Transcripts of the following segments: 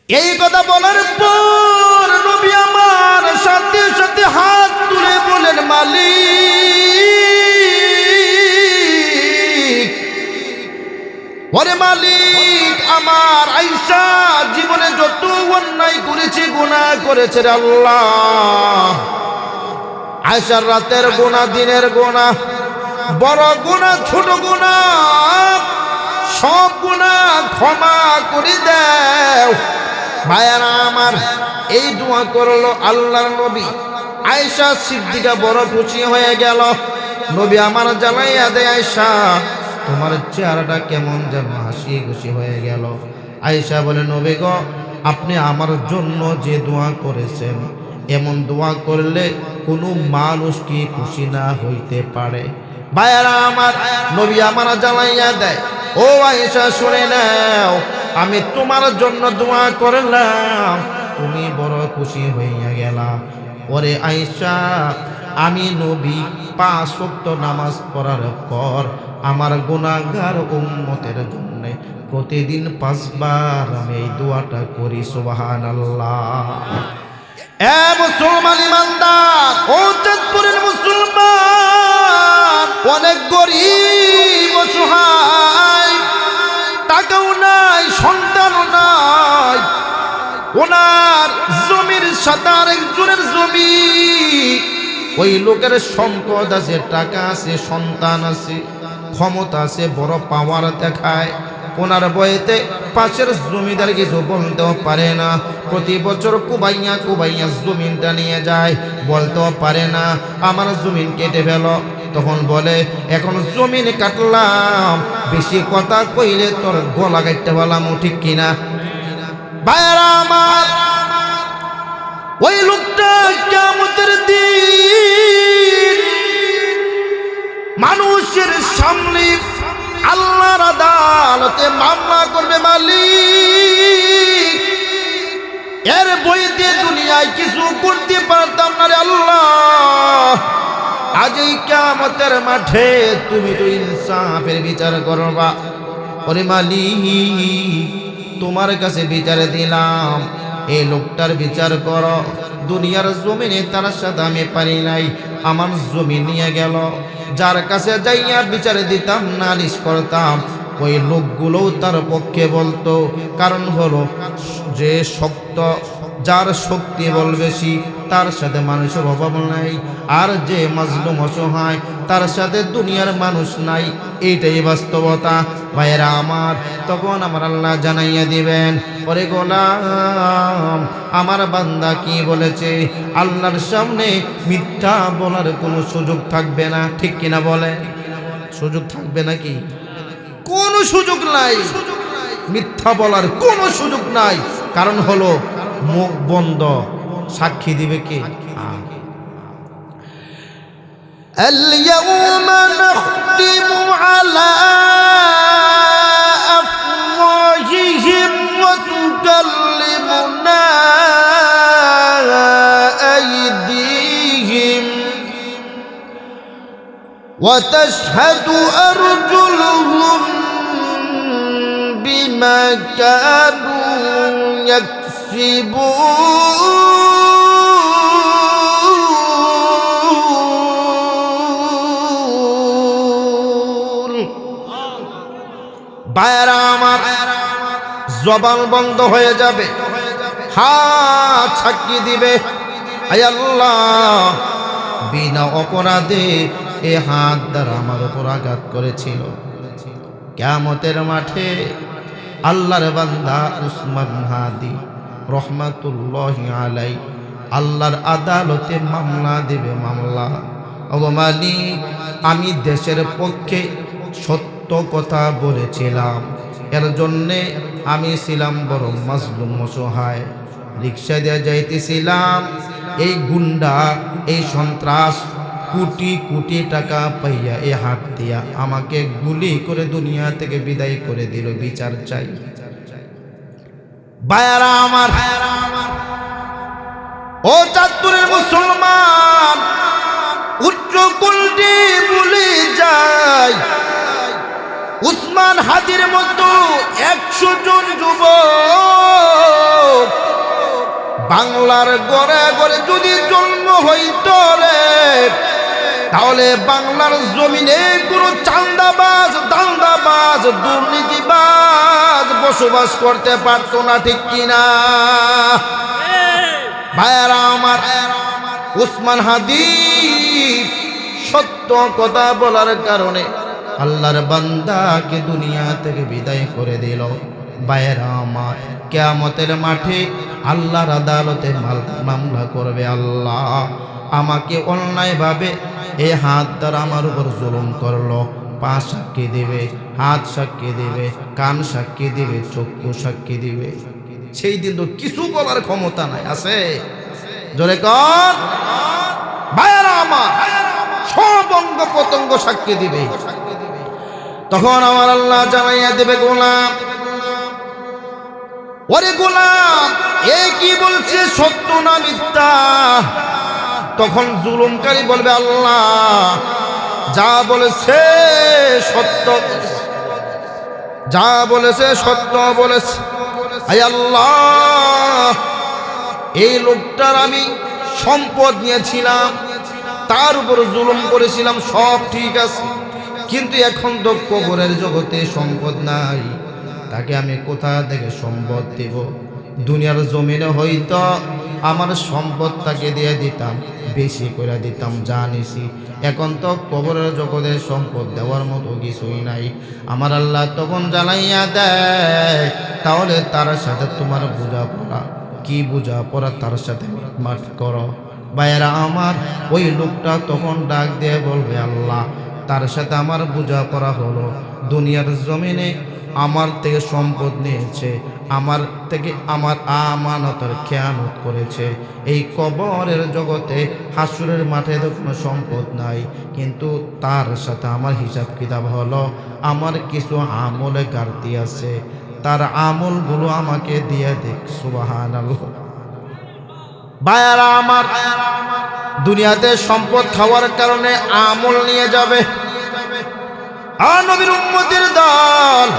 এই কথা বলার পর নবী আমার সাথে সাথে হাত তুলে বলেন, মালিক, ওরে মালিক, আমার আয়েশা জীবনে যত অন্যায় করেছে, গুনাহ করেছে রে আল্লাহ, আয়েশার রাতের গুনাহ, দিনের গুনাহ, বড় গুনাহ, ছোট গুনাহ, সব গুনাহ ক্ষমা করে দাও। ভাইয়ারা আমার, এই দোয়া করলো আল্লাহর নবী। আয়েশা সিদ্দিকা বড় খুশি হয়ে গেল। নবী আমার জানাইয়া দেয়, আয়েশা তোমার চেহারাটা কেমন যেন হাসি খুশি হয়ে গেল। আয়েশা বলে, নবী গো, আপনি আমার জন্য যে দোয়া করেছেন, এমন দোয়া করলে কোনো মানুষ কি খুশি না হইতে পারে? ভাইয়ারা আমার, নবী আমার জানাইয়া দেয়, ও আয়েশা শুনে নাও, আমি তোমার জন্য দোয়া করলাম, তুমি বড় খুশি হইয়া গেলা। ওরে আয়েশা, আমি নবী 5 ওয়াক্ত নামাজ পড়ার পর আমার গুনাহগার উম্মতের জন্য প্রতিদিন 5 বার আমি এই দোয়াটা করি। সুবহানাল্লাহ। এ মুসলমান ইমানদার, ও চাঁদপুরের মুসলমান, অনেক গরিব অসহায়, টাকাও নাই, সন্তানও নাই, ওনার জমির সাথে আরেকজনের জমি, ওই লোকের সম্পদ আছে, টাকা আছে, সন্তান আছে, ক্ষমতা আছে, বড় পাওয়ার দেখায়, ওনার বয়েতে পাশের জমিদার কিছু বলতেও পারে না। প্রতি বছর কুবাইয়া কুবাইয়া জমিনটা নিয়ে যায়, বলতেও পারে না আমার জমিন কেটে ফেল। তখন বলে, এখন জমিন কাটলাম, বেশি কথা কইলে তোর গলা কাটতে বললাম, ঠিক কিনা? ভাইরা আমার, ওই লোকটা কিয়ামতের দিন মানুষের সামনে আল্লাহর আদালতে মামলা করবে, মালিক, এর বইতে দুনিয়ায় কিছু করতে পারতাম না রে আল্লাহ, আজ এই কিয়ামতের মাঠে তুমি তো ইনসাফের বিচার করবা। ওরে মালিক, তোমার কাছে বিচার দিলাম, এই লোকটার বিচার করো। দুনিয়ার জমিনে তার সাথে আমি পারি নাই, আমার জমি নিয়ে গেল, যার কাছে যাইয়া বিচার দিতাম, নালিশ করতাম, ওই লোকগুলোও তার পক্ষে বলতো। কারণ হলো, যে শক্ত, যার শক্তি বল বেশি, তার সাথে মানুষের অভাব নাই, আর যে মাজলুম অসহায়, তার সাথে দুনিয়ার মানুষ নাই, এইটাই বাস্তবতা। ভাইয়েরা আমার, তখন আমার আল্লাহ জানাইয়া দিবেন, ওরে গোলাম, আমার বান্দা কি বলেছে, আল্লাহর সামনে মিথ্যা বলার কোনো সুযোগ থাকবে না, ঠিক কিনা বলে? সুযোগ থাকবে নাকি? কোনো সুযোগ নাই, মিথ্যা বলার কোনো সুযোগ নাই। কারণ হলো, মুখ বন্ধ, সাক্ষী দিবে কে? আল-ইয়াউমা নাখতিমু আলা আফওয়াহিহিম ওয়া তুকাল্লিমুনা আইদিহিম ওয়া তাশহাদু আরজুলুহুম বিমা কানু ভাইরা আমার, জবান বন্ধ হয়ে যাবে, হাত সাক্ষী দিবে, আয় আল্লাহ, বিনা অপরাধে এ হাত দ্বারা আমার উপর আঘাত করেছিল। কিয়ামতের মাঠে আল্লাহর বান্দা উসমান হাদি রহমাতুল্লাহি আলাই আল্লাহর আদালতে মামলা দেবে, মামলা, ওগো মালিক, আমি দেশের পক্ষে সত্য কথা বলেছিলাম, এর জন্যে আমি ছিলাম বড় মাজলুম অসহায়, রিক্সা দিয়ে যাইতেছিলাম, এই গুন্ডা, এই সন্ত্রাস কোটি কোটি টাকা পাইয়া এ হাত দিয়া আমাকে গুলি করে দুনিয়া থেকে বিদায় করে দিল, বিচার চাই। ভাইরা আমার, ও চাঁদপুরের মুসলমান, উচ্চ কুলটি ভুলে যায়, উসমান হাদির মতো 100 জন যুবক বাংলার ঘরে ঘরে যদি জন্ম হইতো রে, তাহলে বাংলার জমিনে কোনো চাঁদাবাজ, দান্দাবাজ, দুর্নীতিবাজ বসবাস করতে পারতো না, ঠিক কিনা? ভাইয়েরা আমার, উসমান হাদি সত্য কথা বলার কারণে আল্লাহর বান্দাকে দুনিয়া থেকে বিদায় করে দিল। ভাইয়েরা আমার, কিয়ামতের মাঠে আল্লাহর আদালতে মামলা করবে, আল্লাহ আমাকে অন্যায়ভাবে এই হাত দ্বারা আমার উপর জুলুম করলো, পা সাক্ষী দিবে, হাত সাক্ষী দিবে, কান সাক্ষী দিবে, চক্ষু সাক্ষী দিবে। সেই দিন তো কিছু বলার ক্ষমতা নাই, আছে? জোরে কর ভাইয়েরা আমার, সব অঙ্গ প্রত্যঙ্গ সাক্ষী দিবে। তখন আমার আল্লাহ জানাইয়া দেবে, গোলাম, ওরে গোলাম, এ কি বলছে, সত্য না মিথ্যা? তখন জুলুমকারী বলবে, আল্লাহ যা বলেছে সত্য, যা বলেছে সত্য বলেছে। আয় আল্লাহ, এই লোকটার আমি সম্পদ নিয়েছিলাম, তার উপর জুলুম করেছিলাম, সব ঠিক আছে, কিন্তু এখন তো কবরের জগতে সম্পদ নাই, তাকে আমি কোথা থেকে সম্পদ দেব? দুনিয়ার জমিনে হয়তো আমার সম্পদ তাকে দিয়ে দিতাম, বেশি করে দিতাম, জানিছি। এখন তো কবরের জগতে সম্পদ দেওয়ার মতো কিছুই নাই। আমার আল্লাহ তখন জানাইয়া দেয়, তাহলে তার সাথে তোমার বোঝাপড়া কি, বোঝাপড়া তার সাথে মাঠ করো। ভাইয়েরা আমার, ওই লোকটা তখন ডাক দিয়ে বলবে, আল্লাহ তার সাথে আমার বোঝাপড়া হলো, দুনিয়ার জমিনে আমার থেকে সম্পদ নিয়েছে, আমার থেকে আমার আমানতের খেয়ানত করেছে, এই কবরের জগতে হাসুরের মাঠে তো কোনো সম্পদ নাই, কিন্তু তার সাথে আমার হিসাব কিতাব হলো, আমার কিছু আমলে ঘাটতি আছে, তার আমলগুলো আমাকে দিয়ে দেখ। সুবহানাল্লাহ। ভাইয়ারা আমার, দুনিয়াতে সম্পদ খাওয়ার কারণে আমল নিয়ে যাবে। আর নবীর উম্মতের দল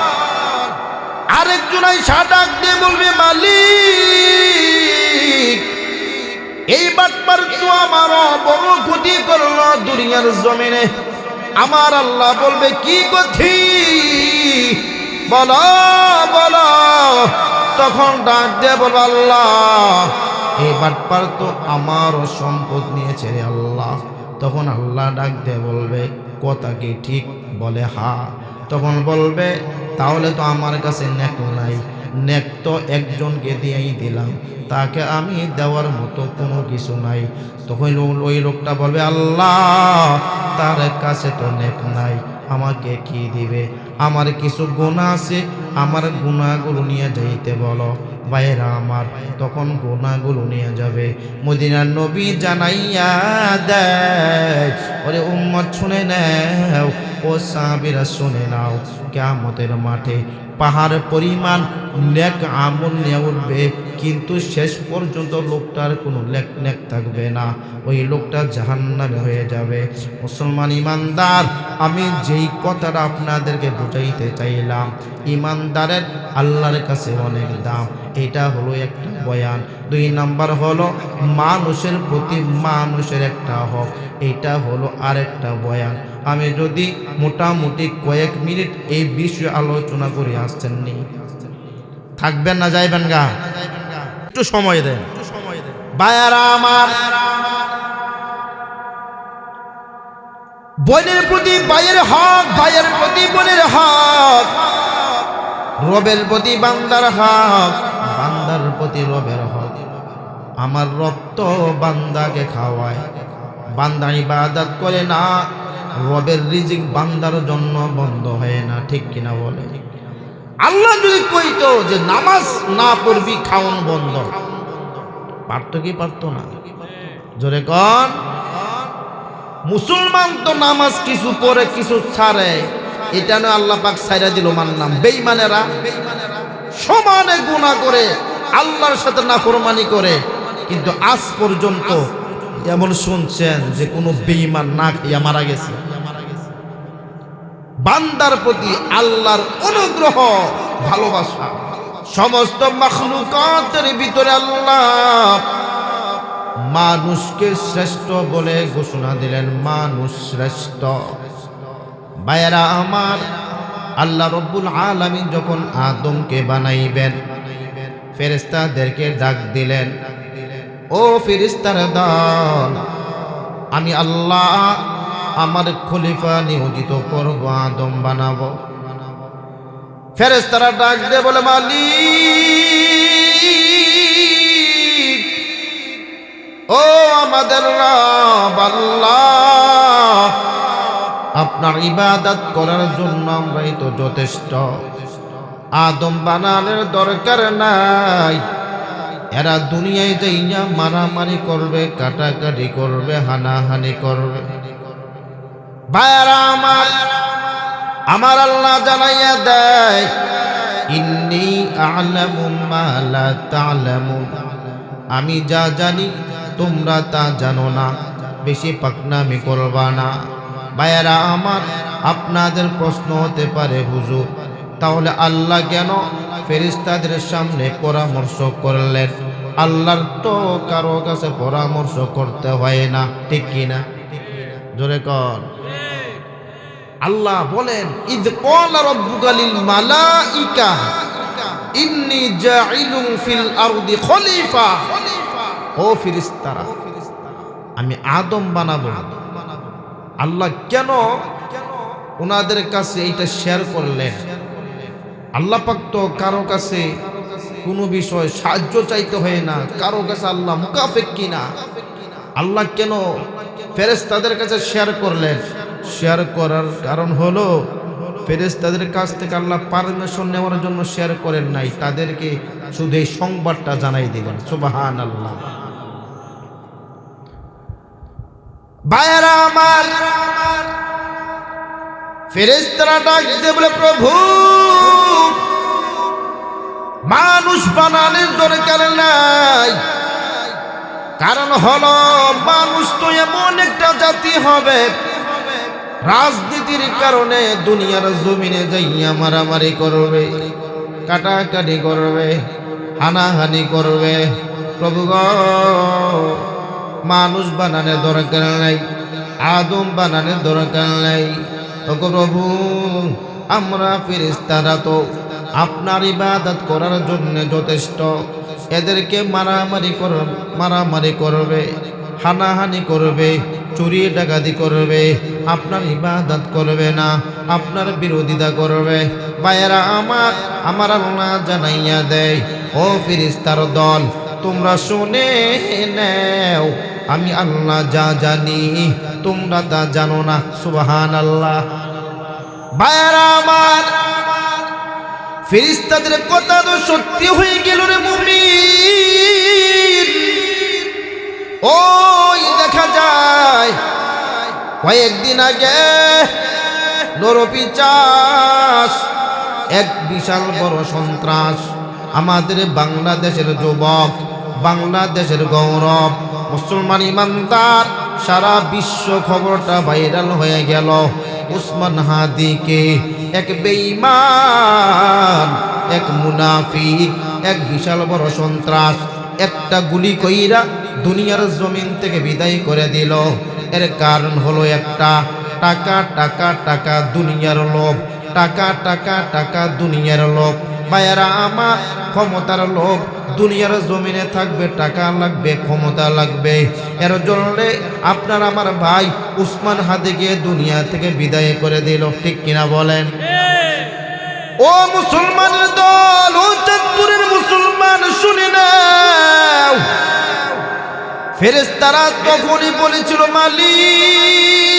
আরেকজন আইসা ডাক দিয়ে বলবে, মালিক এই বাটপার তো আমারও বড় ক্ষতি করলো দুনিয়ার জমিনে। আমার আল্লাহ বলবে, কি ক্ষতি বলো বলো। তখন ডাক দিয়ে বলবে, আল্লাহ এই বাটপার তো আমারও সম্পদ নিয়েছে রে আল্লাহ। তখন আল্লাহ ডাক দিয়ে বলবে, কথা কি ঠিক? বলে হা। তখন বলবে, তাহলে তো আমার কাছে নেক নাই, নেক তো একজনকে দিয়েই দিলাম, তাকে আমি দেওয়ার মতো কোনো কিছু নাই। তখন ওই লোকটা বলবে, আল্লাহ তার কাছে তো নেক নাই, আমাকে কি দিবে? আমার কিছু গুনাহ আছে, আমার গুনাহগুলো নিয়ে যাইতে বলো। ভাইয়েরা আমার, তখন গুনাহগুলো নিয়ে যাবে। মদিনার নবী জানাইয়া দেয়, ওরে উম্মত শুনে নাও, ও সাহাবীরা শুনে নাও, কিয়ামতের মাঠে পাহাড় পরিমাণ নেক আমল নিয়ে উঠবে, কিন্তু শেষ পর্যন্ত লোকটার কোনো নেক থাকবে না, ওই লোকটা জাহান্নামে হয়ে যাবে। মুসলমান ইমানদার, আমি যেই কথাটা আপনাদেরকে বুঝাইতে চাইলাম, ইমানদারের আল্লাহর কাছে অনেক দাম, এটা হলো একটা বয়ান। 2 নাম্বার হলো মানুষের প্রতি মানুষের একটা হক, এটা হলো আরেকটা বয়ান। আমি যদি মোটামুটি কয়েক মিনিট এই বিষয়ে আলোচনা করে আসছেন নি, থাকবেন না যাইবেন গা? একটু সময় দেন ভাইয়ারা আমার। বোনের প্রতি ভাইয়ের হক, ভাইয়ের প্রতি বোনের হক, রবের প্রতি বান্দার হক, বান্দার প্রতি রবের হক। আমার রব তো বান্দাকে খাওয়ায়, বান্দা ইবাদত করে না, রবের রিজিক বান্দার জন্য বন্ধ হয় না, ঠিক কিনা বলে? আল্লাহ যদি কইতো যে নামাজ না পড়বি খাওন বন্ধ, পারতো কি পারতো না? জোরে কন। মুসলমান তো নামাজ কিছু পড়ে কিছু ছাড়ে, এটা না আল্লাহ পাক ছাইরা দিল, মানলাম। বেঈমানেরা সমানে গুনাহ করে, আল্লাহর সাথে নাফরমানি করে, কিন্তু আজ পর্যন্ত এমন শুনছেন যে কোনো বেঈমান না খেয়ে মারা গেছে? বান্দার প্রতি আল্লাহর অনুগ্রহ, ভালোবাসা সমস্ত মাখলুকাতের ভিতরে আল্লাহ মানুষকে শ্রেষ্ঠ বলে ঘোষণা দিলেন, মানুষ শ্রেষ্ঠ। ভাইয়েরা আমার, আল্লাহ রব্বুল আলামিন যখন আদমকে বানাইবেন, ফেরেশতাদেরকে ডাক দিলেন, ও ফেরেশতার দল, আমি আল্লাহ আমার খলিফা নিয়োজিত করব, আদম বানাবো। ফেরেশতারা ডাক দিয়ে বলে, মালিক, ও আমাদের রব আল্লাহ, আপনার ইবাদত করার জন্য আমরাই তো যথেষ্ট, আদম বানানোর দরকার নাই। এরা দুনিয়ায় যাইয়া মারামারি করবে, কাটাকাটি করবে, হানাহানি করবে। ভাইরা আমার আল্লাহ জানাইয়া দেয়, ইন্নী আ'লামু মা লা তা'লামুন, আমি যা জানি তোমরা তা জানো না, বেশি পাকনামি করবা না। ভাইরা আমার, আপনাদের প্রশ্ন হতে পারে, হুজুর তাহলে আল্লাহ কেন ফেরেশতাদের সামনে পরামর্শ করলেন? আল্লাহর তো কারো কাছে পরামর্শ করতে হয় না, ঠিক কিনা? জোরে কর। আল্লাহ বলেন, ইয ক্বালা রাব্বুকা লিল মালাইকা ইন্নী জাইলুন ফিল আরদি খলিফা, ও ফেরেশতারা, আমি আদম বানাবো। আল্লাহ কেন ওনাদের কাছে এইটা শেয়ার করলেন? আল্লাহ পাক তো কারো কাছে কোনো বিষয় সাহায্য চাইতে হয় না, কারো কাছে আল্লাহ মুকাফেক কিনা। আল্লাহ কেন ফেরেশতাদের কাছে শেয়ার করলেন? শেয়ার করার কারণ হলো, ফেরেশতাদের কাছ থেকে আল্লাহ পারমিশন নেওয়ার জন্য শেয়ার করেন নাই, তাদেরকে শুধু এই সংবাদটা জানাই দিলেন। সুবহানাল্লাহ। ভাইরা আমার, ফেরেশতারা ডাক দিয়ে বলে, প্রভু মানুষ বানানোর দরকার নাই, কারণ হলো মানুষ তো এমন একটা জাতি হবে, রাজনীতির কারণে দুনিয়ার জমিনে যাইয়া মারামারি করবে, কাটাকাটি করবে, হানাহানি করবে। প্রভু গো, মানুষ বানানোর দরকার নাই, আদম বানানোর দরকার নাই। ওগো প্রভু, আমরা ফেরেশতারা তো আপনার ইবাদত করার জন্য যথেষ্ট, এদেরকে মারামারি করবে, হানাহানি করবে, চুরি ডাকাতি করবে, আপনার ইবাদত করবে না, আপনার বিরোধিতা করবে। ভাইয়েরা আমার আল্লাহ জানাইয়া দেয়, ও ফেরেশতার দল, তোমরা শুনে নাও, আমি আল্লাহ যা জানি তোমরা তা জানো না। সুবহানাল্লাহ। ভাইয়েরা আমার, ফেরেশতাদের কথা তো সত্যি হয়ে গেল রে মুমিন। ওই দেখা যায় কয়েকদিন আগে নরপিচাস, এক বিশাল বড় সন্ত্রাস, আমাদের বাংলাদেশের যুবক, বাংলাদেশের গৌরব, মুসলমান ইমানদার, সারা বিশ্ব খবরটা ভাইরাল হয়ে গেল। উসমান হাদিকে এক বেঈমান, এক মুনাফিক, এক বিশাল বড় সন্ত্রাস একটা গুলি কইরা দুনিয়ার জমিন থেকে বিদায় করে দিল। এর কারণ হলো একটা, টাকা টাকা টাকা, দুনিয়ার লোভ, টাকা টাকা টাকা, দুনিয়ার লোভ। ভাইয়েরা আমার, ক্ষমতার লোভ, দুনিয়ার জমিনে থাকবে, টাকা লাগবে, ক্ষমতা লাগবে। এর জন্য আপনার আমার ভাই উসমান হাদিকে দুনিয়া থেকে বিদায় করে দিল, ঠিক কিনা বলেন? ও মুসলমানের দল, ও চাঁদপুরের মুসলমান, শুনে নাও, ফেরেশতারা তখনই বলেছিল, মালিক,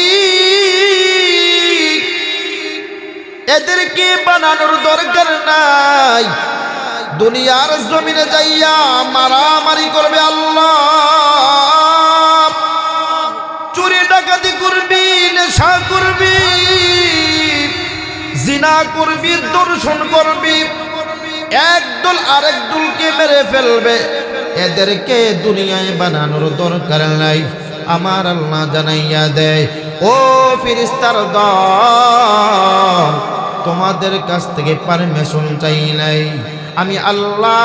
এদেরকে বানানোর দরকার নাই, দুনিয়ার জমিনে যাইয়া মারামারি করবে, আল্লাহ চুরি ডাকাতি করবি, নেশা করবি, জিনা করবি, দর্শন করবি, একদল আরেক দলকে মেরে ফেলবে। এদেরকে দুনিয়ায় বানানোর দরকার নাই। আমার আল্লাহ জানাইয়া দেয়, ও ফেরেশতার দল, তোমাদের কাছ থেকে পারমিশন চাই নাই, আমি আল্লাহ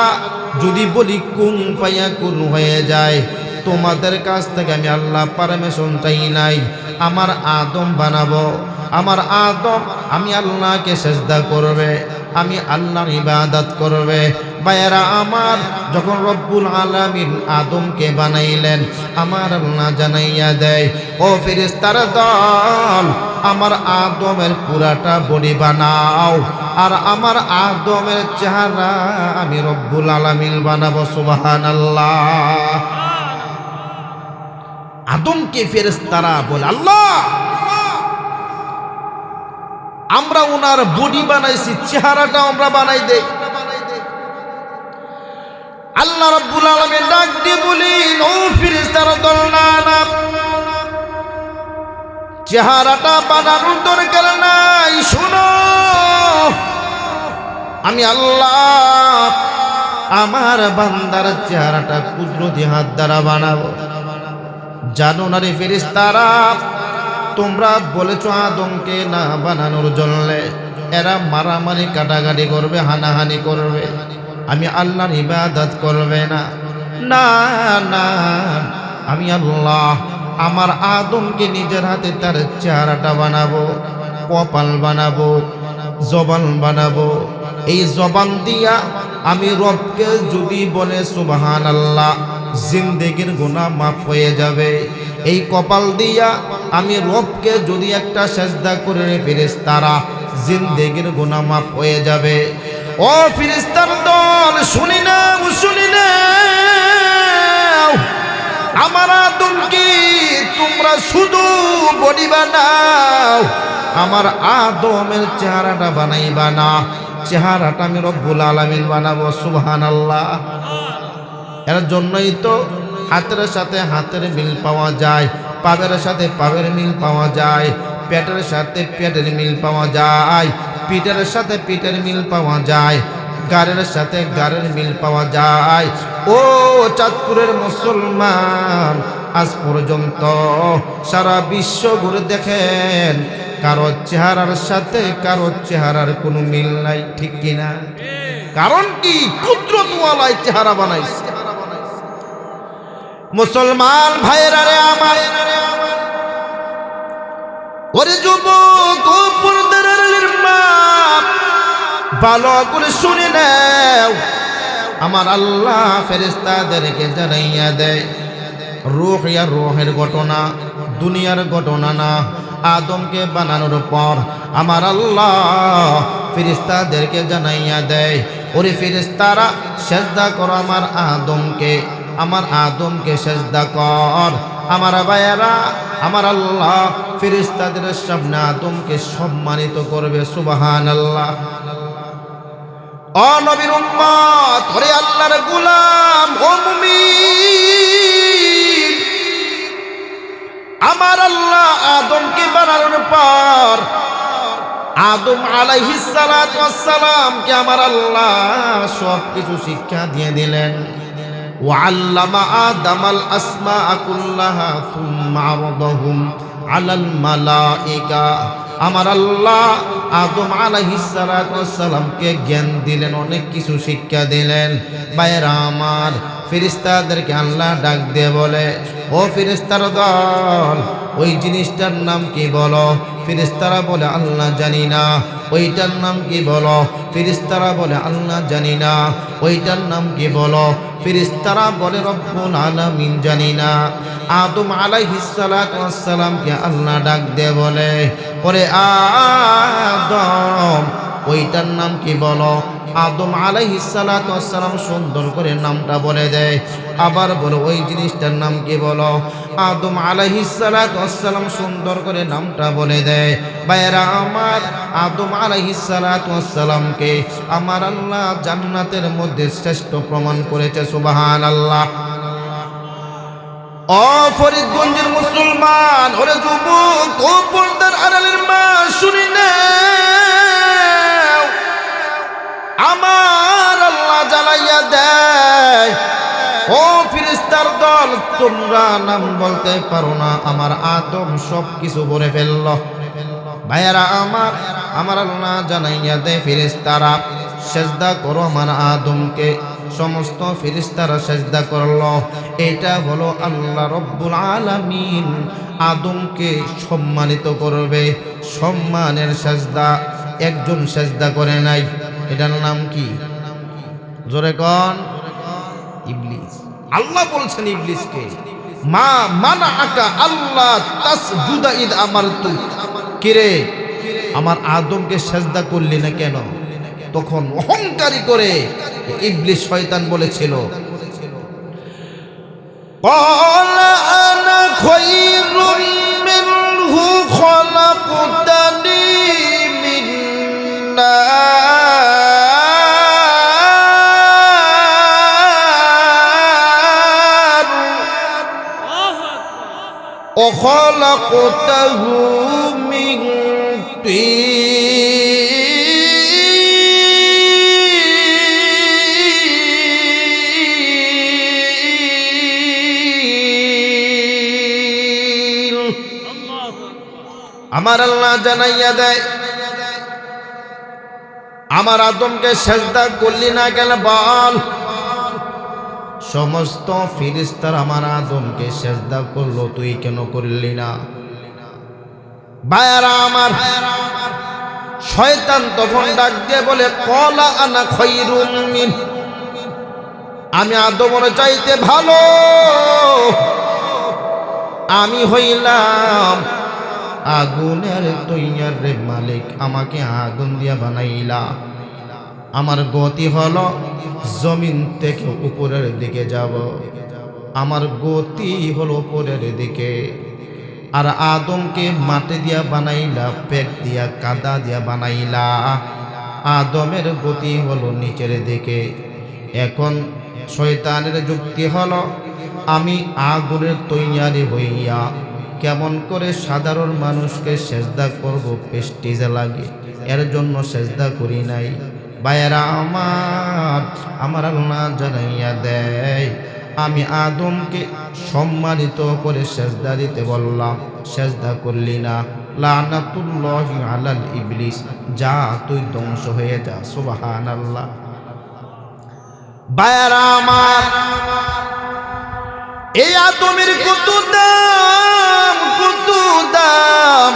যদি বলি কুন ফায়াকুন হয়ে যায়, তোমাদের কাছ থেকে আমি আল্লাহ পারমিশন চাই নাই। আমার আদম বানাবো, আমার আদম আমি আল্লাহকে সেজদা করবে, আমি আল্লাহর ইবাদত করবে। ভাইয়েরা আমার, যখন রব্বুল আলামিন আদমকে বানাইলেন, আমার আল্লাহ জানাইয়া দেয়, ও ফেরেশতার দল, আমার আদমের পুরাটা বডি বানাও, আর আমার আদমের চেহারা আমি রব্বুল আলামিন বানাবো। সুবহানাল্লাহ। আদমকে ফেরেশতারা বলে, আল্লাহ আমরা ওনার বডি বানাইছি, চেহারাটা আমরা বানাই দেই। আল্লাহ রাব্বুল আলামিন ডাক দিয়ে বলেন, ও ফেরেশতারা দল, না না, চেহারাটা বানানোর দরকার নাই। শোনো, আমি আল্লাহ আমার বান্দার চেহারাটা কুদরতি হাত দ্বারা বানাবো। জানো না রে ফেরেশতারা, তোমরা বলেছো আদমকে না বানানোর জন্য, এরা মারামারি কাটাকাটি করবে, হানাহানি করবে, আমি আল্লাহর ইবাদত করবে না। না না, আমি আল্লাহ আমার আদমকে নিজের হাতে তার চেহারাটা বানাবো, কপাল বানাবো, জবান বানাবো। এই জবান দিয়া আমি রবকে যদি বলে সুবহানাল্লাহ, জিন্দেগির গুনাহ মাফ হয়ে যাবে। এই কপাল দিয়া আমি রবকে যদি একটা সেজদা করে ফেরেশতারা, জিন্দেগির গুনাহ মাফ হয়ে যাবে। ও ফেরেশতার দল, শুনি না, শুনি না, আমার আদমকে তোমরা শুধু বডি বানাও, আমার আদমের চেহারাটা বানাইবা না, চেহারাটা আমি রব্বুল আলামিন বানাবো। সুবহানাল্লাহ। এর জন্যই তো হাতের সাথে হাতের মিল পাওয়া যায়, পাবের সাথে পাবের মিল পাওয়া যায়, পেটের সাথে পেটের মিল পাওয়া যায়, পিঠের সাথে পিঠের মিল পাওয়া যায়, গাড়ের সাথে গাড়ের মিল পাওয়া যায়। ও চাঁদপুরের মুসলমান, আজ পর্যন্ত সারা বিশ্ব ঘুরে দেখেন, কারো চেহারার সাথে কারো চেহারার কোনো মিল নাই, ঠিক কিনা? কারণ কি? কুদরতওয়ালা চেহারা বানাইছে। মুসলমান ভাইয়েরা রে আমার, ওরে যুবক, ও পর্দার আড়ালের মা, ভালো করে শুনে নাও, আমার আল্লাহ ফেরেশতাদেরকে জানাইয়া দেয়, রূহ ইয়া রূহের ঘটনা, দুনিয়ার ঘটনা না। আদমকে বানানোর পর আমার আল্লাহ ফেরেশতাদেরকে জানাইয়া দেয়, ওরে ফেরেশতারা সেজদা করো আমার আদমকে, আমার আদমকে সেজদা কর। আমার ভাইয়েরা, আমার আল্লাহ ফেরেশতাদের সামনে আদমকে সম্মানিত করবে। সুবহানাল্লাহ। ও নবীর উম্মত, ওরে আল্লাহর গোলাম, ও মুমিন, আমার আল্লাহ আদমকে বানানোর পর আদম আলাইহিস সালাতু ওয়াস সালামকে আমার আল্লাহ সব কিছু শিক্ষা দিয়ে দিলেন। ওয়াল্লামা আদামাল আসমাআ কুল্লাহা সুম্মা আরদাহুম আলাল মালাইকা। আমার আল্লাহ আদম আলাইহিস সালাতু ওয়াস সালামকে জ্ঞান দিলেন, অনেক কিছু শিক্ষা দিলেন। ভাইয়েরা আমার, ফেরেশতাদেরকে আল্লাহ ডাক দিয়ে বলে, ও ফেরেশতার দল, ওই জিনিসটার নাম কি বলো? ফেরেশতারা বলে, আল্লাহ জানি না। ওইটার নাম কি বলো? ফেরেশতারা বলে, আল্লাহ জানি না। ওইটার নাম কি বলো? ফেরেশতারা বলে, রব্বুল আলামিন জানি না। আদম আলাইহিস সালাতু ওয়াস সালামকে আল্লাহ ডাক দিয়ে বলে, ওরে আদম, ওইটার নাম কি বলো? আদম আলাইহিস সালাতু ওয়াস সালাম সুন্দর করে নামটা বলে দেয়। আবার বলো, ওই জিনিসটার নাম কি বলো? আদম আলাইহিস সালাতু ওয়াস সালাম সুন্দর করে নামটা বলে দেয়। ভাইয়েরা আমার, আদম আলাইহিস সালাতু ওয়াস সালামকে আমার আল্লাহ জান্নাতের মধ্যে শ্রেষ্ঠ প্রমাণ করেছে। সুবহানাল্লাহ। ও ফরিদগঞ্জের মুসলমান, ওরে যুবক, ও পর্দার আড়ালের মা, শুনি না, আমার আল্লাহ জানাইয়া দেয়, ও ফেরেশতার দল, তোমরা নাম বলতে পারো না, আমার আদম সব কিছু বলে ফেলল। ভাইয়ারা আমার, আমার আল্লাহ জানাইয়া দেয়, ফেরেশতারা সেজদা করো আমার আদমকে। সমস্ত ফেরেশতারা সেজদা করলো। এটা হলো আল্লাহ রব্বুল আলামিন আদমকে সম্মানিত করবে, সম্মানের সেজদা। একজন সেজদা করে নাই, এটার নাম কি? জোরে কোন? ইবলিস। আল্লাহ বলছেন ইবলিসকে, মা মানাআকা আল্লাহ তাসজুদা ইদ আমারতু, কিরে আমার আদমকে সেজদা করলি না কেন? তখন অহংকারী করে ইবলিস শয়তান বলেছিল, ক্বালা আনা খায়রুম মিনহু খালাকতানি মিন নার ওয়া খালাকতাহু মিন তিন। আমার আল্লাহ জানাইয়া দেয়, আমার আদমকে সেজদা করলি না কেন বল? সমস্ত ফেরেশতারা আমার আদমকে সেজদা করলো, তুই কেন করলি না? ভাইয়ারা আমার, শয়তান তখন ডাক দিয়ে বলে, ক্বালা আনা খায়রুম মিন, আমি আদমের চাইতে ভালো, আমি হইলাম আগুনের তৈয়ার রে মালিক, আমাকে আগুন দিয়া বানাইলা। আমার গতি হলো জমিন থেকে উপরের দিকে যাব, আমার গতি হলো উপরের দিকে। আর আদমকে মাটি দিয়া বানাইলা, পেক দিয়া কাদা দিয়া বানাইলা, আদমের গতি হলো নিচের দিকে। এখন শয়তানের যুক্তি হলো, আমি আগুনের তৈয়ারি হইয়া কেমন করে সাধারণ মানুষকে সেজদা করব, প্রেস্টিজে লাগে, এর জন্য সেজদা করি নাই। ভাইয়েরা আমার আল্লাহ জানাইয়া দেয়, আমি আদমকে সম্মানিত করে সেজদা দিতে বললাম, সেজদা করলি না, লানাতুল্লাহি আলাল ইবলিস, যা তুই ধ্বংস হয়ে যা। সুবহানাল্লাহ। ভাইয়েরা আমার, এই আদমের কত দাম, কত দাম!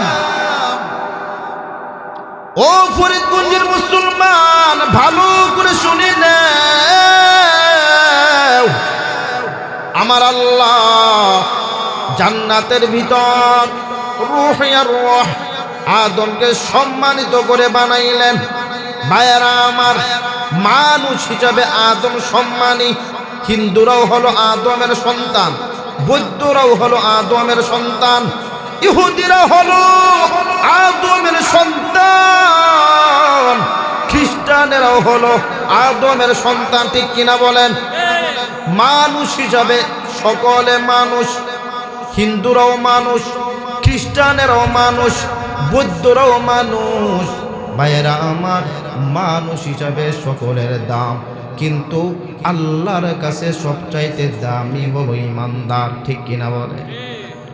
ও ফরিদগঞ্জের মুসলমান, ভালো করে শুনে নাও, আমার আল্লাহ জান্নাতের ভিতর রূহ আর রূহ আদমকে সম্মানিত করে বানাইলেন। ভাইয়েরা আমার, মানুষ হিসাবে আদম সম্মানী। হিন্দুরাও হলো আদমের সন্তান, বৌদ্ধরাও হলো আদমের সন্তান, ইহুদিরাও হলো আদমের সন্তান, খ্রিস্টানেরাও হলো আদমের সন্তান। ঠিক কিনা বলেন? মানুষ হিসাবে সকলে মানুষ, হিন্দুরাও মানুষ, খ্রিস্টানেরাও মানুষ, বৌদ্ধরাও মানুষ। ভাইয়েরা আমার, মানুষ হিসাবে সকলের দাম, কিন্তু আল্লাহর কাছে সবচাইতে দামি হলো ইমানদার। ঠিক কিনা বলে?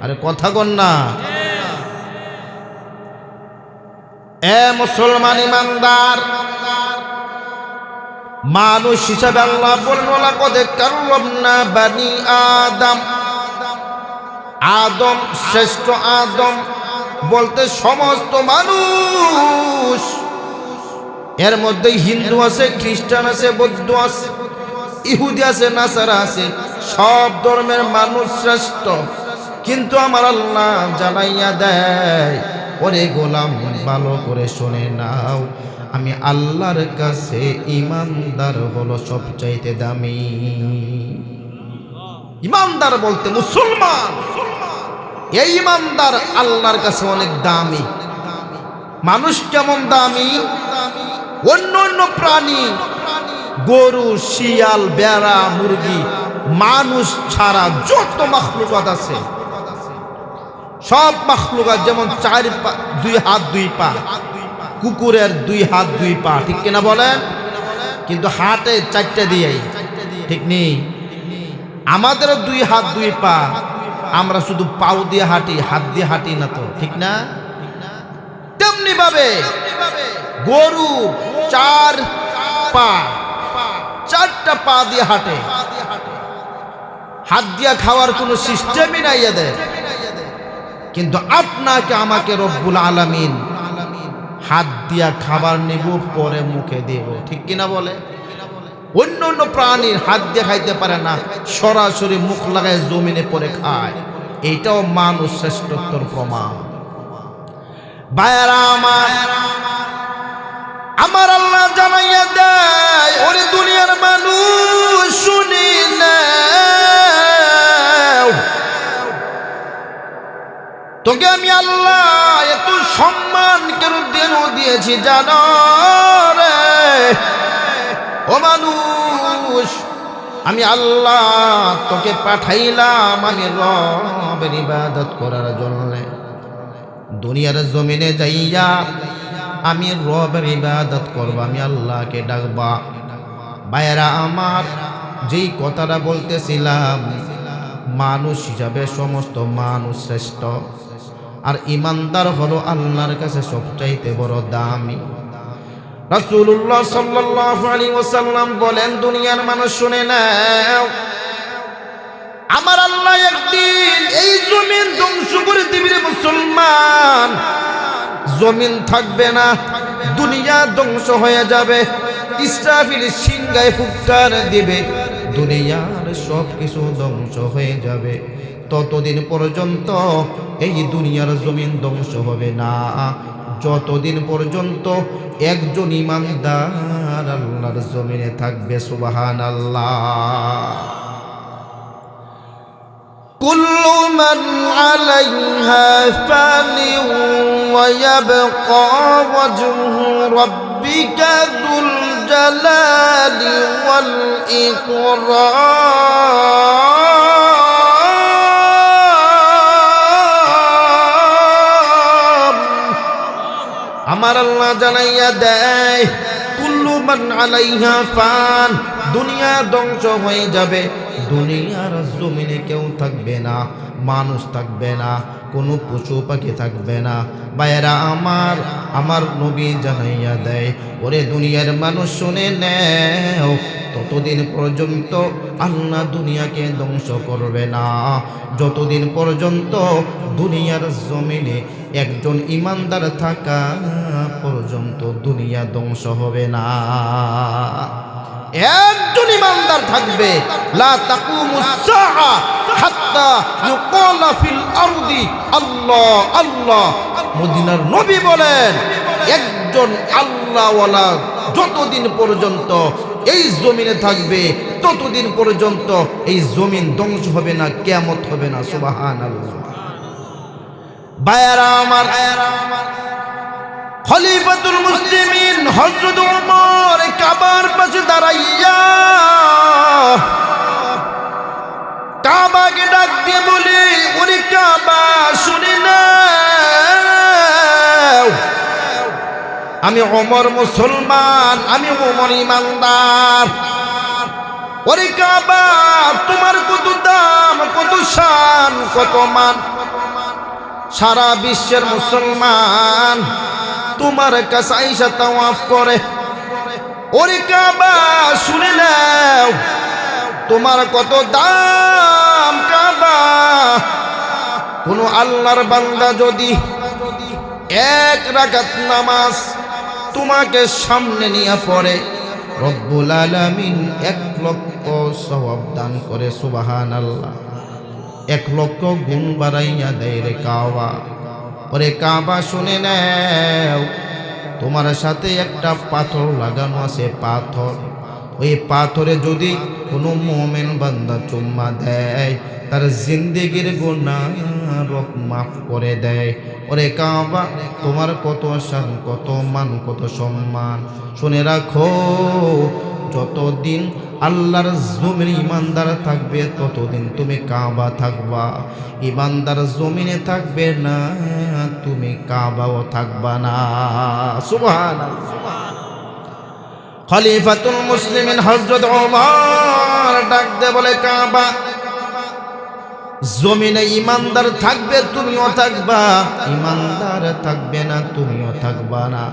আরে কথা কন না। এ মুসলমান ইমানদার, মানুষ হিসাবে আল্লাহ বলল, লাকাদ কাররামনা বানি আদম। আদম শ্রেষ্ঠ, আদম বলতে সমস্ত মানুষ, এর মধ্যে হিন্দু আছে, খ্রিস্টান আছে, বৌদ্ধ আছে, ইহুদি আছে, নাসারা আছে, সব ধর্মের মানুষ শ্রেষ্ঠ। কিন্তু আমার আল্লাহ জানাইয়া দেয়, ওরে গোলাম ভালো করে শুনে নাও, আমি আল্লাহর কাছে ইমানদার হলো সবচাইতে দামি। ইমানদার বলতে মুসলমান, এই ইমানদার আল্লাহর কাছে অনেক দামি। মানুষ কেমন দামি? অন্য অন্য প্রাণী, গরু, শিয়াল, বেড়া, মুরগি, মানুষ ছাড়া যত মাখলুকাত আছে, সব মাখলুকাত যেমন দুই হাত দুই পা, কুকুরের 2 হাত 2 পা। ঠিক কিনা বলেন? কিন্তু হাটে 4টে দিয়েই, ঠিক নেই? আমাদেরও 2 হাত 2 পা, আমরা শুধু পাও দিয়ে হাঁটি, হাত দিয়ে হাঁটি না তো, ঠিক না? তেমনি ভাবে গরু 4 চারটা পা দিয়ে হাঁটে, হাত দিয়া খাওয়ার কোনো সিস্টেমই নাই এদের। কিন্তু আপনাকে আমাকে রব্বুল আলামিন হাত দিয়া খাবার নিব, পরে মুখে দেব, ঠিক কিনা বলে? অন্য অন্য প্রাণীর হাত দিয়ে খাইতে পারে না, সরাসরি মুখ লাগায় জমিনে পড়ে খায়। এইটাও মানুষ শ্রেষ্ঠত্বর প্রমাণ। ভাইয়েরা আমার আল্লাহ জানাইয়া দেয়, ওরে দুনিয়ার মানুষ শুনি নাও, তোকে আমি আল্লাহ এত সম্মান কেন দিয়েছি জানো রে? ও মানুষ, আমি আল্লাহ তোকে পাঠাইলাম আমি রবের ইবাদত করার জন্য। দুনিয়ার জমিনে যাইয়া আমি রবের ইবাদত করব, আমি আল্লাহকে ডাকবা। ভাইয়েরা আমার, যেই কথাটা বলতেছিলাম, মানুষ হিসাবে সমস্ত মানুষ শ্রেষ্ঠ, আর ইমানদার হলো আল্লাহর কাছে সবচাইতে বড় দামি। রাসূলুল্লাহ সাল্লাল্লাহু আলাইহি ওয়াসাল্লাম বলেন, দুনিয়ার মানুষ শুনে নাও, আমার আল্লাহ একদিন এই জমিন ধ্বংস করে দিবে রে মুসলমান। জমিন থাকবে না, দুনিয়া ধ্বংস হয়ে যাবে। ইসরাফিল সিংহায় ফুৎকার দিবে, দুনিয়ার সব কিছু ধ্বংস হয়ে যাবে। ততদিন পর্যন্ত এই দুনিয়ার জমিন ধ্বংস হবে না, যতদিন পর্যন্ত একজন ইমানদার আল্লাহর জমিনে থাকবে। সুবহানাল্লাহ। কুল্লু মান আলাইহা ফানি ওয়া ইয়াবকা ওয়াজহু রাব্বিকা যুল জালালি ওয়াল ইকরাম। আমার আল্লাহ জানাইয়া দেয়, কুল্লু মান আলাইহা ফান, দুনিয়া ধ্বংস হয়ে যাবে, দুনিয়ার জমিনে কেউ থাকবে না, মানুষ থাকবে না, কোনো পশু পাখি থাকবে না। ভাইয়েরা আমার নবী জানাইয়া দেয়, ওরে দুনিয়ার মানুষ শুনে নেও, ততদিন পর্যন্ত আল্লাহ দুনিয়াকে ধ্বংস করবে না, যতদিন পর্যন্ত দুনিয়ার জমিনে একজন ইমানদার থাকা পর্যন্ত দুনিয়া ধ্বংস হবে না। একজন ইমানদার থাকবে, লা তাকুমুস সাআ হাত্তা ইউকালা ফিল আরদি আল্লাহ আল্লাহ। মদিনার নবী বলেন, একজন আল্লাহওয়ালা যতদিন পর্যন্ত এই জমিনে থাকবে, ততদিন পর্যন্ত এই জমিন ধ্বংস হবে না, কিয়ামত হবে না। সুবহানাল্লাহ। ভাইয়েরা আমার, খলিফাতুল মুসলিমিন হযরত ওমর কাবার পাশে দাঁড়াইয়া কাবাকে ডাক দিয়ে বলে, ওরে কাবা শুনে নাও, আমি ওমর মুসলমান, আমি ওমর ইমানদার। ওরে কাবা, তোমার কত দাম, কত শান, কত মান, সারা বিশ্বের মুসলমান তোমার কাছে আইসা তাওয়াফ করে। ওরে কাবা শুনে নাও, তোমার কত দাম কাবা। কোন আল্লাহর বান্দা যদি এক রাকাত নামাজ তোমাকে সামনে নিয়ে পড়ে, রব্বুল আলামিন 1,00,000 সওয়াব দান করে। সুবহানাল্লাহ। 1,00,000 গুণ বাড়াইয়া দেয় রে কাবা। ওরে কাবা শুনে নাও, তোমার সাথে একটা পাথর লাগানো আছে, পাথর। ওই পাথরে যদি কোনো মুমিন বান্দা চুম্মা দেয়, তার জিন্দেগির গুনাহ রব মাফ করে দেয়। ওরে কাবা, তোমার কত শান, কত মান, কত সম্মান। শুনে রাখো, যতদিন আল্লাহর জমিনে ইমানদার থাকবে, ততদিন তুমি কাবা থাকবা। ইমানদার জমিনে থাকবে না, তুমি কাবাও থাকবা না। সুবহানাল্লাহ। খলিফাতুল মুসলিমিন হযরত ওমর ডাক দে বলে, কাবা জমিনে ইমানদার থাকবে, তুমিও থাকবা, ইমানদার থাকবে না, তুমিও থাকবা না।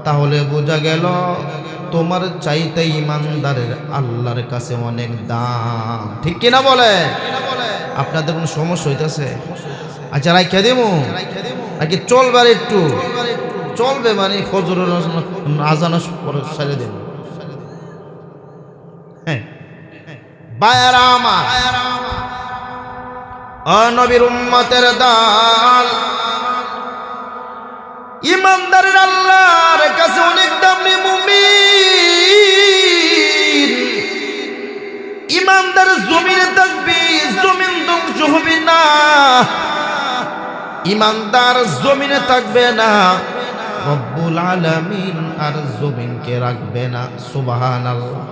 তাহলে বোঝা গেল তোমার চাইতে ইমানদারের আল্লাহর কাছে অনেক দাম। ঠিক কিনা বলে? আপনাদের কোনো সমস্যা হইতেছে? আচ্ছা রাইখা দেবো নাকি চলবার একটু চলবে, মানে ফজরের আজান পরে ছেড়ে দেব। হ্যাঁ বায়ারা আমার, নবীর উম্মতের দল, ইমানদারের আল্লাহর কাছে অনেক দামি মুমিন। ইমানদার জমিনে থাকবে, জমিন ধ্বংস হবে না। ইমানদার জমিনে থাকবে না, রব্বুল আলামিন আর জমিনকে রাখবে না। সুবহানাল্লাহ।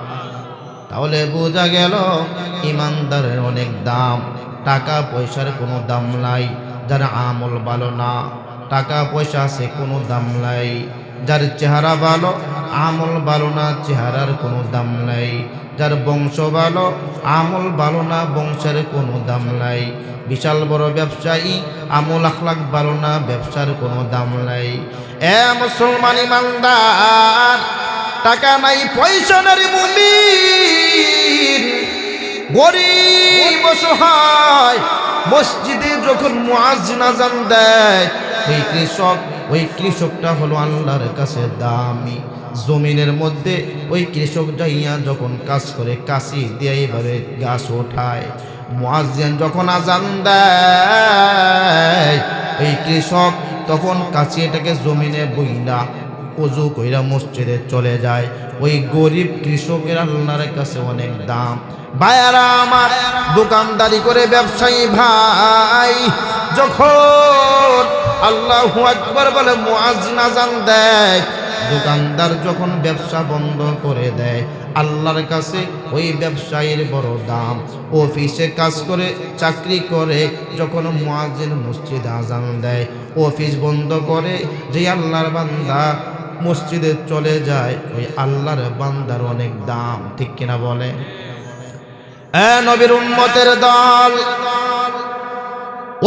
তাহলে বোঝা গেল ইমানদারের অনেক দাম। টাকা পয়সার কোনো দাম নাই যার আমল ভালো না। টাকা পয়সা আছে কোনো দাম নাই, যার চেহারা ভালো আমল ভালো না, চেহারার কোনো দাম নাই। যার বংশ ভালো আমল ভালো না, বংশের কোনো দাম নাই। বিশাল বড় ব্যবসায়ী আমল আখলাক ভালো না, ব্যবসার কোনো দাম নাই। এ মুসলমান ইমানদার, টাকা নাই পয়সা নাই মুমিন, গরিব অসহায়, মসজিদে যখন মুয়াজ্জিন আযান দেয়, ওই কৃষকটা হলো আল্লাহর কাছে দামি। জমিনের মধ্যে ওই কৃষক যাইয়া যখন কাজ করে, কাশি দিয়ে এইভাবে গাছ ওঠায়, মুয়াজ্জিন যখন আযান দেয়, ওই কৃষক তখন কাশি এটাকে জমিনে বইলা ওযু কইরা মসজিদে চলে যায়। ওই গরিব কৃষকের আল্লাহর কাছে অনেক দাম। ভাইয়ারা আমার, দোকানদারি করে ব্যবসায়ী ভাই যখন আল্লাহু আকবার বলে মুয়াজ্জিন আযান দেয়, দোকানদার যখন ব্যবসা বন্ধ করে দেয়, আল্লাহর কাছে ওই ব্যবসায়ীর বড় দাম। অফিসে কাজ করে চাকরি করে যখন মুয়াজ্জিন মসজিদে আযান দেয়, অফিস বন্ধ করে যে আল্লাহর বান্দা মসজিদে চলে যায়, ওই আল্লাহর বান্দার অনেক দাম। ঠিক কিনা বলে? নবীর উম্মতের দল,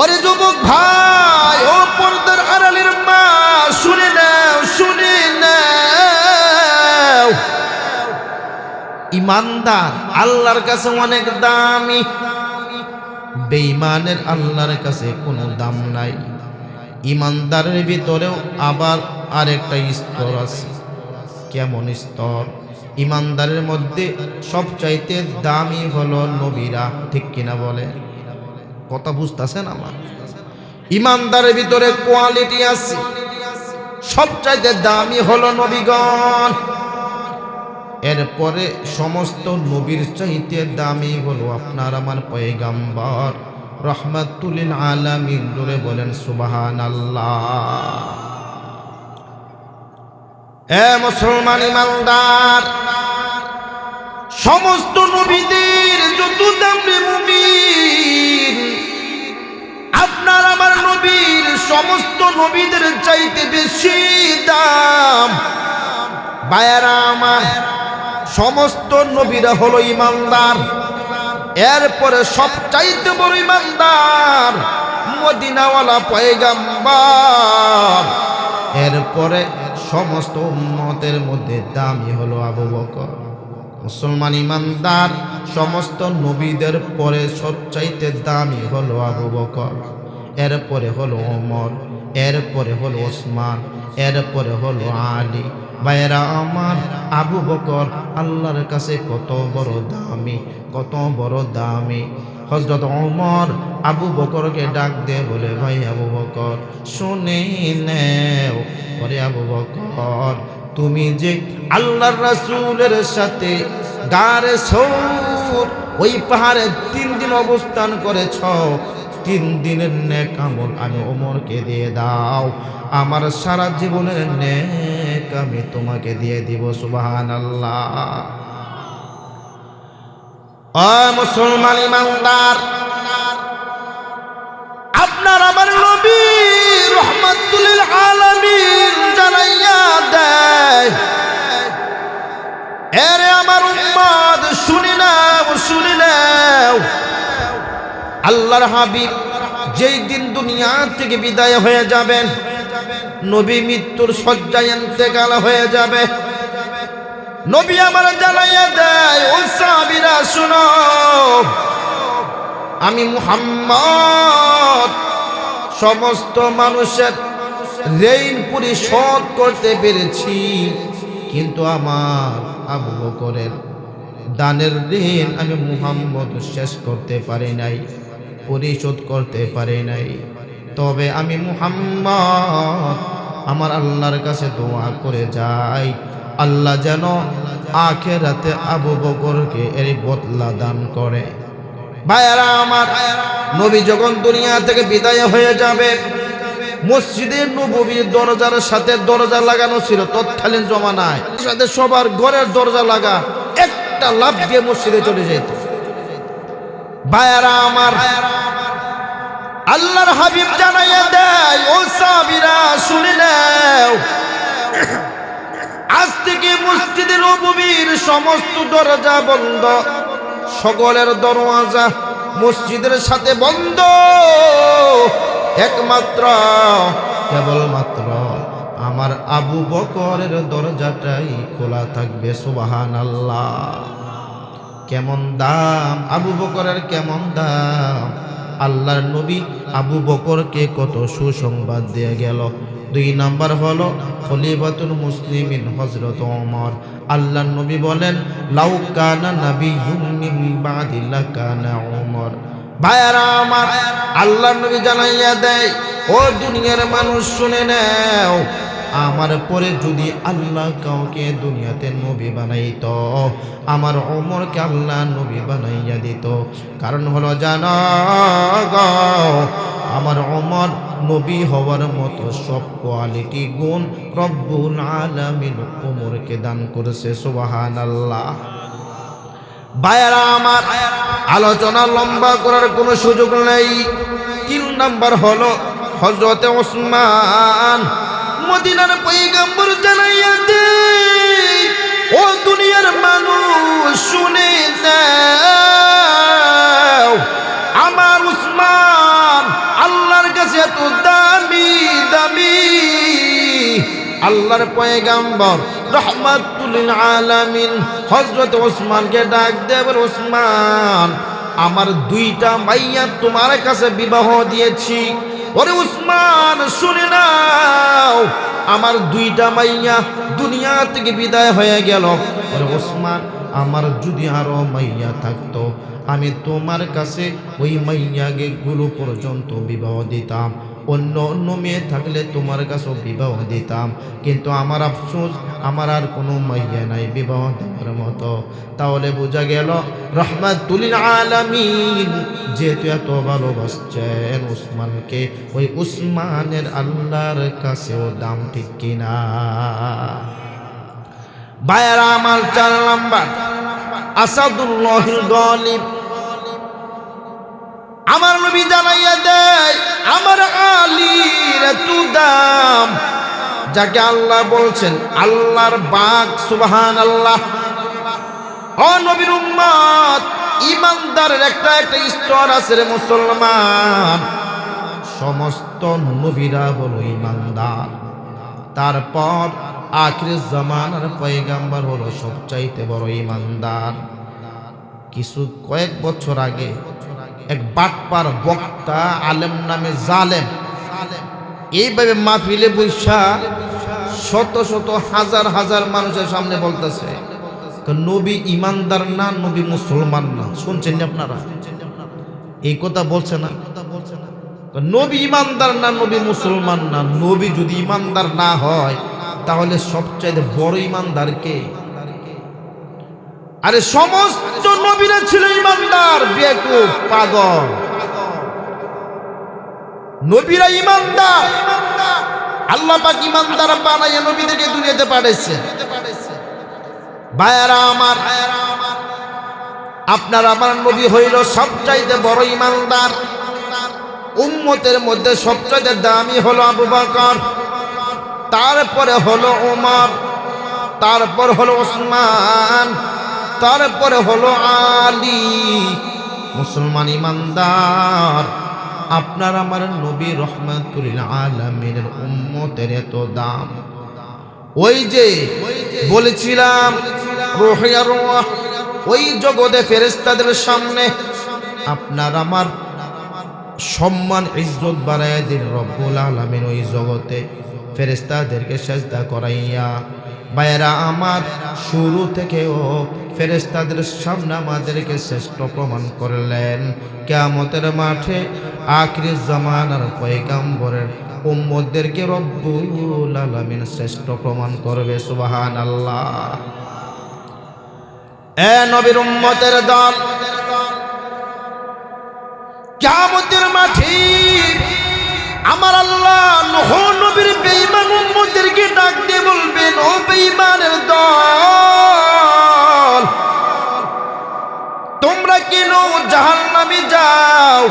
ওরে যুবক ভাই, ও পর্দার আড়ালের মা, শুনে নাও, শুনে নাও, ইমানদার আল্লাহর কাছে অনেক দামি, বেঈমানের আল্লাহর কাছে কোনো দাম নাই। ইমানদারের ভিতরেও আবার আরেকটা স্তর আছে। কেমন স্তর? ইমানদারের মধ্যে সবচাইতে দামি হলো নবীরা। ঠিক কিনা বলে? কথা বুঝতেছেন আমার? ইমানদারের ভিতরে কোয়ালিটি আছে, সবচাইতে দামি হলো নবীগণ। এরপরে সমস্ত নবীর চাইতে দামি হলো আপনার আমার পয়গাম্বর রাহমাতুল লিল আলামিন। জোরে বলেন সুবহানাল্লাহ। এ মুসলমান ইমানদার, সমস্ত নবীদের যত দামি মুমিন, আপনার আমার নবীর সমস্ত নবীদের চাইতে বেশি দাম। ভাইয়ারা আমার, সমস্ত নবীরা হলো ইমানদার। এরপরে সবচাইতে বড় ইমানদার মদিনাওয়ালা পয়গাম্বর। এরপরে সমস্ত উম্মতের মধ্যে দামি হলো আবু বকর। মুসলমান ইমানদার, সমস্ত নবীদের পরে সবচাইতে দামি হলো আবু বকর। এরপরে হলো ওমর, এরপরে হলো ওসমান, এরপরে হলো আলী। ভাইয়েরা আমার, আবু বকর আল্লাহর কাছে কত বড় দামি, কত বড় দামি। হযরত ওমর আবু বকরকে ডাক দিয়ে বলে, ভাই আবু বকর শুনে নেও, ওরে আবু বকর, তুমি যে আল্লাহর রাসূলের সাথে গারে সৌর ওই পাহাড়ে 3 দিন অবস্থান করেছ, 3 দিনের নেক আমল আমি ওমরকে দিয়ে দাও, আমার সারা জীবনের নেক আমি তোমাকে দিয়ে দিব। সুবহানাল্লাহ। ও মুসলমান ইমানদার, আপনার আমার নবী রাহমাতুল লিল আলামিন জানাইয়া দেয়, এরে আমার উম্মত শুনে নাও, শুনে নাও, আল্লাহর হাবিব যেই দিন দুনিয়া থেকে বিদায় হয়ে যাবেন, নবী মৃত্যুর শয্যায় ইন্তেকাল হয়ে যাবে, নবী আমার জানাইয়া দেয়, ও সাহাবীরা শুনো, আমি মুহাম্মদ সমস্ত মানুষের ঋণ পরিশোধ করতে পেরেছি, কিন্তু আমার আবু বকরের দানের ঋণ আমি মুহাম্মদ শেষ করতে পারি নাই, পরিশোধ করতে পারি নাই। তবে আমি মুহাম্মদ আমার আল্লাহর কাছে দোয়া করে যাই, আল্লাহ যেন আখিরাতে আবু বকরকে এর বদলা দান করে। ভাইয়ারা আমার, নবী যখন দুনিয়া থেকে বিদায় হয়ে যাবে, মসজিদে নববীর দরজার সাথে দরজা লাগানো ছিল তৎকালীন জমানায়, সাথে সবার ঘরের দরজা লাগা, একটা লাফ দিয়ে মসজিদে চলে যেত। ভাইয়ারা আমার, আল্লাহর হাবিব জানাইয়া দেয়, ও সাহাবীরা শুনে নাও, আজ থেকে মসজিদে নববীর সমস্ত দরজা বন্ধ, সকলের দরওয়াজা মসজিদের সাথে বন্ধ, একমাত্র কেবলমাত্র আমার আবু বকরের দরজাটাই খোলা থাকবে। সুবহানাল্লাহ। কেমন দাম আবু বকরের, কেমন দাম! আল্লাহর নবী আবু বকরকে কত সুসংবাদ দিয়ে গেল। 2 নাম্বার হলো খলিফাতুল মুসলিমিন হযরত ওমর। আল্লাহর নবী বলেন, লাউ কানা নাবিয়্যুম মিন বাদি লাকানা ওমর। ভাইয়ারা আমার, আল্লাহর নবী জানাইয়া দেয়, ও দুনিয়ার মানুষ শুনে নাও, আমার পরে যদি আল্লাহ কাউকে দুনিয়াতে নবী বানাইতো, আমার ওমরকে আল্লাহ নবী বানাইয়া দিত। কারণ হলো জানো গো, আমার ওমর নবী হওয়ার মতো সব কোয়ালিটি গুণ রব্বুল আলামিন ওমরকে দান করেছে। সুবহানাল্লাহ। ভাইয়ারা আমার, আলোচনা লম্বা করার কোনো সুযোগ নেই। 3 নাম্বার হলো হযরতে ওসমান। মদিনার পয়গম্বর জানাইয়া দেয়, ও দুনিয়ার মানুষ শুনে নাও, আমার উসমান আল্লাহর কাছে এত দামি দামি। আল্লাহর পয়গম্বর রাহমাতুল লিল আলামিন হযরত ওসমানকে ডাক দেয়, বলে, ওসমান, আমার 2টা মাইয়া তোমার কাছে বিবাহ দিয়েছি। ওরে উসমান শুনে নাও, আমার 2টা মাইয়া দুনিয়া থেকে বিদায় হয়ে গেল। ওরে উসমান, আমার যদি আরো মাইয়া থাকতো, আমি তোমার কাছে ওই মাইয়াকে গুলো পর্যন্ত বিবাহ দিতাম, অন্য অন্য মেয়ে থাকলে তোমার কাছেও বিবাহ দিতাম, কিন্তু আমার আফসোস, আমার আর কোনো মাইয়া নাই বিবাহ দেওয়ার মতো। তাহলে বোঝা গেল রাহমাতুল লিল আলামিন যেহেতু এত ভালোবাসছেন উসমানকে, ওই উসমানের আল্লাহর কাছেও দাম, ঠিক কিনা? ভাইয়ারা আমার, 4 নাম্বার আসাদুল্লাহিল গালিব। আমার নবী জানাইয়া দেয়, আমার আলীর এত দাম, যাকে আল্লাহ বলছেন আল্লাহর বাগ। সুবহানাল্লাহ। ও নবীর উম্মত, ঈমানদারের একটা স্তর আছে রে মুসলমান। সমস্ত নবীরা হলো ঈমানদার, তারপর আখির জামানার পয়গম্বর হলো সবচাইতে বড় ঈমানদার। কয়েক বছর আগে এক বাটপার বক্তা, আলেম নামে জালেম, এইভাবে মাহফিলে বৈশা শত শত হাজার হাজার মানুষের সামনে বলতেছে, নবী ইমানদার না, নবী মুসলমান না। শুনছেন আপনারা? এই কথা বলছে না? নবী ইমানদার না, নবী মুসলমান না। নবী যদি ইমানদার না হয়, তাহলে সবচাইতে বড় ইমানদার কে? আরে সমস্ত নবীরা ছিল ইমানদার, বেকুব, পাগল। নবীরা ইমানদার, আল্লাহ পাক ইমানদার বানাইয়া নবীদেরকে দুনিয়াতে পাঠাইছে। ভাইয়ারা আমার, আপনার আমার নবী হইল সবচাইতে বড় ইমানদার। উম্মতের মধ্যে সবচাইতে দামি হলো আবু বকর, তারপরে হলো ওমর, তারপর হলো ওসমান, তারপরে হলো আলী। মুসলমান ইমানদার, আপনার আমার নবী রাহমাতুল লিল আলামিনের উম্মতের এত দাম। ওই যে বলেছিলাম রূহিয়া রূহ ওই জগতে ফেরেশতাদের সামনে আপনার আমার সম্মান ইজ্জত বাড়াইয়া দিন রব্বুল আলামিন ওই জগতে ফেরেশতাদেরকে সেজদা করাইয়া। ভাইয়েরা আমার, শুরু থেকেও ফেরেশতাদের সামনে আমাদেরকে শ্রেষ্ঠ প্রমাণ করলেন। কিয়ামতের মাঠে আখির জামানার পয়গম্বরের উম্মতদেরকে রব্বুল আলামিন শ্রেষ্ঠ প্রমাণ করবে। সুবহানাল্লাহ। এ নবীর উম্মতের দল, কিয়ামতের মাঠে আমার আল্লাহ নূহ নবীর বেঈমান উম্মতদেরকে ডাক দিয়ে বলবেন, ও বেঈমানের দল, তোমরা কেন জাহান্নামে যাও?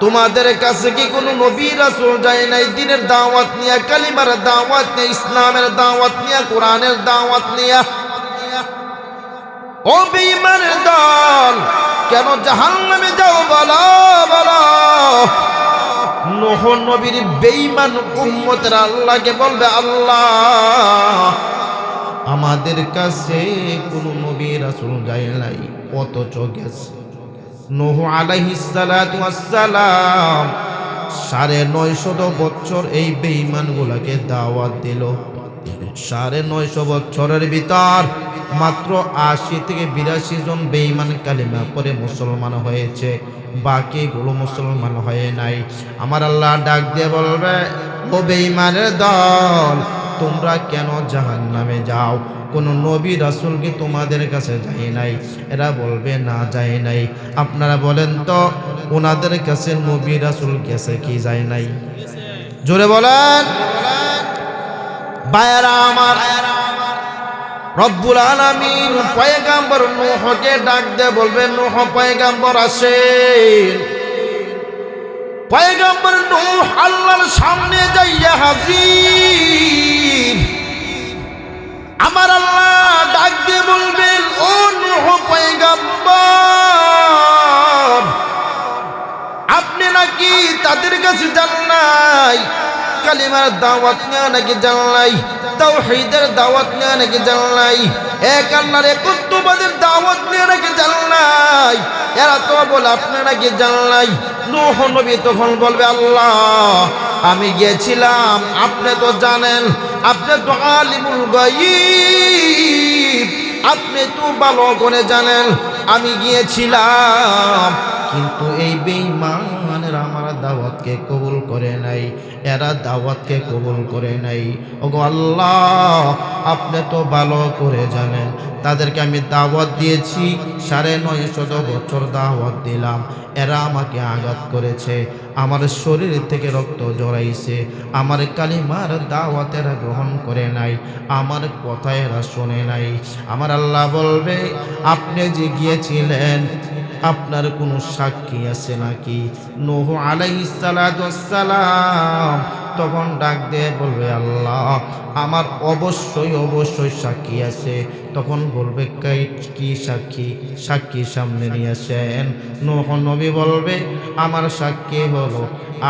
তোমাদের কাছে কি কোনো নবী রাসূল যায় নাই দ্বীনের দাওয়াত নিয়ে, কালিমার দাওয়াত নিয়ে, ইসলামের দাওয়াত নিয়ে, কোরআনের দাওয়াত নিয়ে? ও বেঈমানের দল, কেন জাহান্নামে যাও? বলো বলো। নূহ নবীর বেঈমান উম্মতের আল্লাহকে বলবে, আল্লাহ আমাদের কাছে কোনো নবী রাসূল যায় নাই, অথচ গেছে। নূহ আলাইহিস সালাতু ওয়াস সালাম ৯৫০ বছর এই বেঈমানগুলোকে দাওয়াত দিল। ৯৫০ বছরের ভিতর মাত্র ৮০ থেকে ৮২ জন বেঈমান কালিমা পড়ে মুসলমান হয়েছে, বাকিগুলো মুসলমান হয় নাই। আমার আল্লাহ ডাক দিয়ে বলবে, ও বেঈমানের দল, তোমরা কেন জাহান্নামে যাও? কোনো নবী রাসূল কি তোমাদের কাছে যায় নাই? এরা বলবে, না যায় নাই। আপনারা বলেন তো, ওনাদের কাছে নবী রাসূল গেছে কি যায় নাই? জোরে বলেন। ভাইয়েরা আমার, রব্বুল আলামিন পয়গম্বর নূহকে ডাক দিয়ে বলবে, নূহ পয়গম্বর আসেন। পয়গম্বর নূহ আল্লাহর সামনে যাইয়া হাজির। আমার আল্লাহ ডাক দিয়ে বলবেন, ও নূহ পয়গম্বর, আপনি নাকি তাদের কাছে যান নাই? কালিমার দাওয়াত নিয়ে নাকি যান নাই? তাওহীদের দাওয়াত নিয়ে নাকি যান নাই? এক আল্লাহর একত্ববাদের দাওয়াত নিয়ে নাকি যান নাই? এরা তো বলে আপনি নাকি যান নাই। নূহ নবী তখন বলবে, আল্লাহ আমি গিয়েছিলাম, আপনি তো জানেন, আপনি তো আলিমুল গায়ব, আপনি তো ভালো করে জানেন আমি গিয়েছিলাম, কিন্তু এই বেঈমানেরা আমার দাওয়াতকে কবুল করে নাই, এরা দাওয়াতকে কবুল করে নাই। ওগো আল্লাহ, আপনি তো ভালো করে জানেন, তাদেরকে আমি দাওয়াত দিয়েছি, ৯৫০ বছর দাওয়াত দিলাম, এরা আমাকে আঘাত করেছে, আমার শরীর থেকে রক্ত জড়াইছে, আমার কালিমার দাওয়াত এরা গ্রহণ করে নাই, আমার কথা এরা শোনে নাই। আমার আল্লাহ বলবে, আপনি যে গিয়েছিলেন আপনার কোনো সাক্ষী আছে নাকি? নূহ আলাইহিস সালাতু ওয়াস সালাম তখন ডাক দিয়ে বলবে, আল্লাহ আমার অবশ্যই অবশ্যই সাক্ষী আছে। তখন বলবে, কি সাক্ষী? সাক্ষী সামনে নিয়ে আসেন। নূহ নবী বলবে, আমার সাক্ষী হলো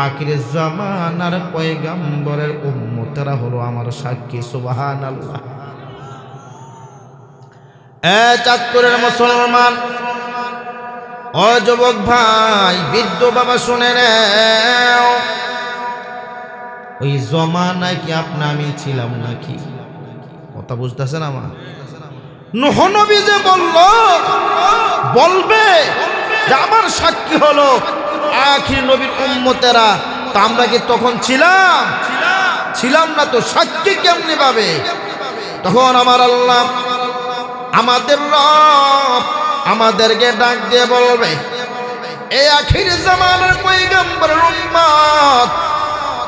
আখিরের জামানার পয়গম্বরের উম্মতেরা হলো আমার সাক্ষী। সুবহানাল্লাহ। চাঁদপুরের মুসলমান, ও যুবক ভাই, বৃদ্ধ বাবা শুনে নেও, ওই জমানায় কি আপনি আমি ছিলাম নাকি? কথা বুঝতেছেন আমার? নূহ নবী যে বলবে যে আমার সাক্ষী হলো আখির নবীর উম্মতেরা, তা আমরা কি তখন ছিলাম না? তো সাক্ষী কেমনে পাবে? তখন আমার আল্লাহ, আমাদের রব আমাদেরকে ডাক দিয়ে বলবে, এই আখির জামানার পয়গম্বরের উম্মত,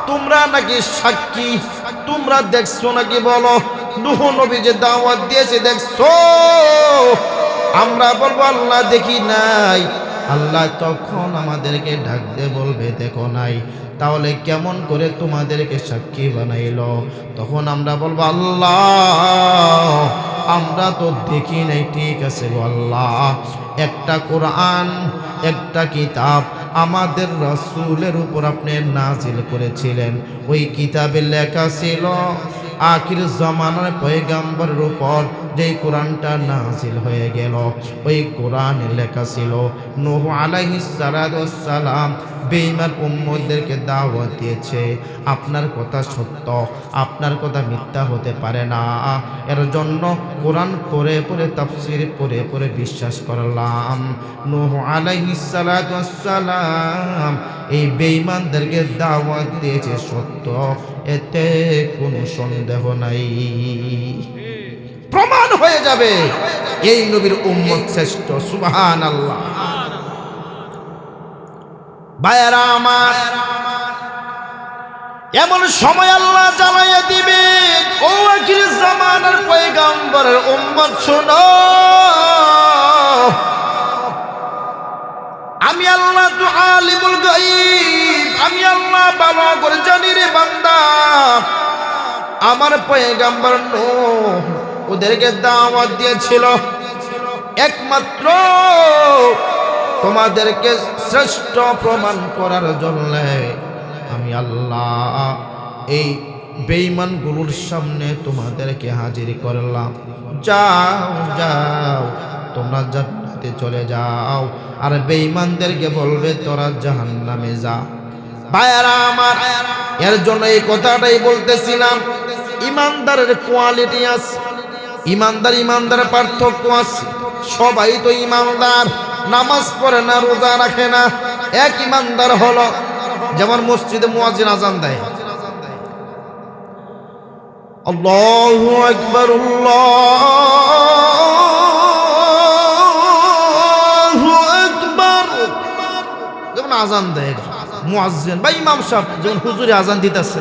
তোমরা নাকি সাক্ষী? তোমরা দেখছো নাকি? বলো, নূহ নবী যে দাওয়াত দিয়েছে দেখছো? আমরা বলবো, আল্লাহ দেখি নাই। আল্লাহ তখন আমাদেরকে ডাক দিয়ে বলবে, দেখো নাই, তাহলে কেমন করে তোমাদেরকে সাক্ষী বানাইলো? তখন আমরা বলবো, আল্লাহ আমরা তো দেখি নাই। ঠিক আছে গো আল্লাহ, একটা কোরআন, একটা কিতাব আমাদের রাসূলের উপর আপনি নাজিল করেছিলেন, ওই কিতাবে লেখা ছিল আখির জামানার পয়গাম্বরের উপর যেই কোরআনটা নাজিল হয়ে গেল, ওই কোরআনে লেখা ছিল নূহ আলাইহিস সালাতু ওয়াস সালাম বেঈমান উম্মতদেরকে দাওয়াত দিয়েছে, আপনার কথা সত্য, আপনার কথা মিথ্যা হতে পারে না। এর জন্য কোরআন পড়ে পড়ে তাফসীর পড়ে পড়ে বিশ্বাস করলাম নূহ আলাইহিস সালাতু ওয়াস সালাম এই বেঈমানদেরকে দাওয়াত দিয়েছে সত্য, এতে কোনো সন্দেহ নাই। প্রমাণ হয়ে যাবে এই নবীর উম্মত শ্রেষ্ঠ। সুবহানাল্লাহ। ভাইয়েরা আমার, এমন সময় আল্লাহ জানাইয়া দিবে, ও আখির জামানার পয়গম্বরের উম্মত শোনো, আমি আল্লাহ তো আলিমুল গায়ব, আমি আল্লাহ ভালো করে জানি রে বান্দা। আমার পয়গম্বর নূহ ওদেরকে দাওয়াত দিয়েছিল একমাত্র তোমাদেরকে শ্রেষ্ঠ প্রমাণ করার জন্য। আমি আল্লাহ এই বেঈমানগুলোর সামনে তোমাদেরকে হাজির করলাম। যাও যাও, তোমরা জান্নাতে চলে যাও, আর বেঈমানদেরকে বলবে তোরা জাহান্নামে যা। ভাইয়ারা আমার, এর জন্য এই কথাটাই বলতেছিলাম, ইমানদারের কোয়ালিটি আছে, ইমানদারের পার্থক্য আছে। সবাই তো ইমানদার, নামাজ পড়ে না, রোজা রাখে না। এক ইমানদার হলো যেমন মসজিদে মুয়াজ্জিন আযান দেয়, আল্লাহু আকবার, আল্লাহু আকবার, যেমন আযান দেয় মুয়াজ্জিন বা ইমাম সাহেব যখন হুজুরে আযান দিতেছে,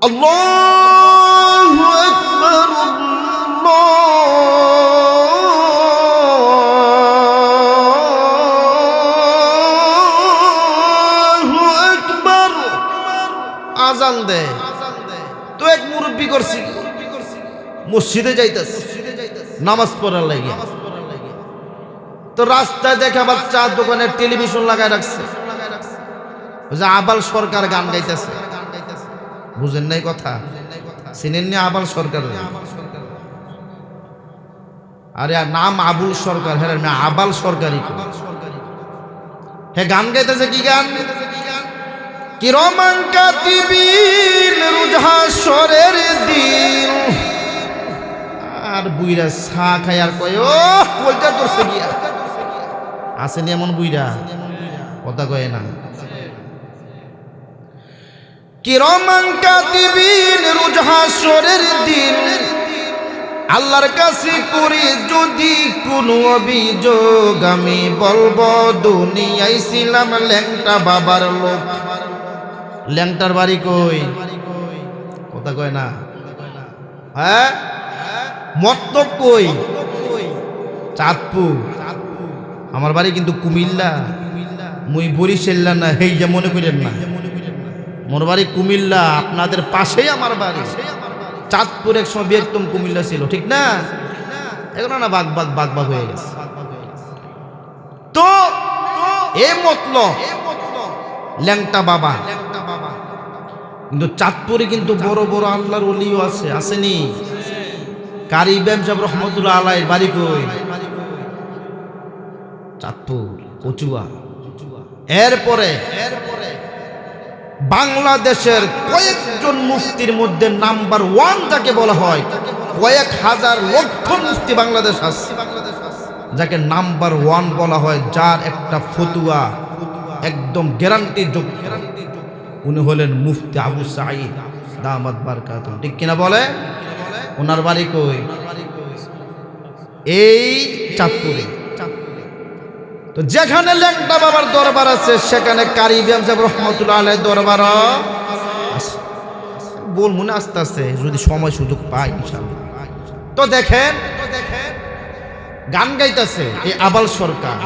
আল্লাহু আকবার, আল্লাহু আকবার আযান দেয়। তো এক মুরব্বি করছি, মসজিদে যাইতেছে নামাজ পড়ার লাগে, তো রাস্তায় দেখা বাচ্চা দোকানের টেলিভিশন লাগায় রাখছে, আবাল সরকার গান গাইতেছে। বুঝেন নাই কথা? চিনেন না আবাল সরকার? আরে নাম আবুল সরকার, হ্যাঁ না আবাল সরকারি। হ্যাঁ গান গাইতেছে, কি গান? কিরমান কাতিবিন রুজহাসরের দিন। আর বুইরা চা খায় আর কয়, ও কলটা তোরছে গিয়া। আসেনি এমন বুইরা, কথা কয় না। কিরমান কাতিবিন রুজহাসরের দিন, আল্লাহর কাছে করি যদি কোনো অভিযোগ, আমি বলবো দুনিয়ায় ছিলাম ল্যাংটা বাবার লোক। ল্যাংটার বাড়ি কই? কথা কয় না। হ্যাঁ, মতলব কই? চাঁদপুর। আমার বাড়ি কিন্তু কুমিল্লা, মুই বরিশাল না, হেই যে মনে করেন না। মোর বাড়ি কুমিল্লা, আপনাদের পাশেই আমার বাড়ি। চাঁদপুর এক সময় একদম কুমিল্লা ছিল, ঠিক না? এখন না বাগ বাগ বাগ বাগ হয়ে গেছে। তো এ মতলব ল্যাংটা বাবা, কিন্তু চাঁদপুরে কিন্তু বড় বড় আল্লাহর ওলিও আছে, আসেনি? কারি ইমাম সাহেব রহমতুল্লাহ আলাইহির বাড়ি কই? চাঁদপুর, কচুয়া। এরপরে বাংলাদেশের কয়েকজন মুফতির মধ্যে নাম্বার 1 যাকে বলা হয়, কয়েক হাজার লক্ষ মুফতি বাংলাদেশ আছে, যাকে নাম্বার 1 বলা হয়, যার একটা ফতুয়া একদম গ্যারান্টি যোগ্য। উনি হলেন মুফতি আবু সাঈদ দামাত বারকাতুহু, ঠিক কিনা বলে? ওনার বাড়ি কই? এই চাঁদপুরে। তো যেখানে ল্যাংটা বাবার দরবার আছে, সেখানে কারি ইমাম সাহেব রহমতুল্লাহ আলাইহির দরবার আছে। বল মনে আস্তে আস্তে যদি সময় সুযোগ পাই ইনশাআল্লাহ। তো দেখেন গান গাইতেছে এই আবাল সরকার,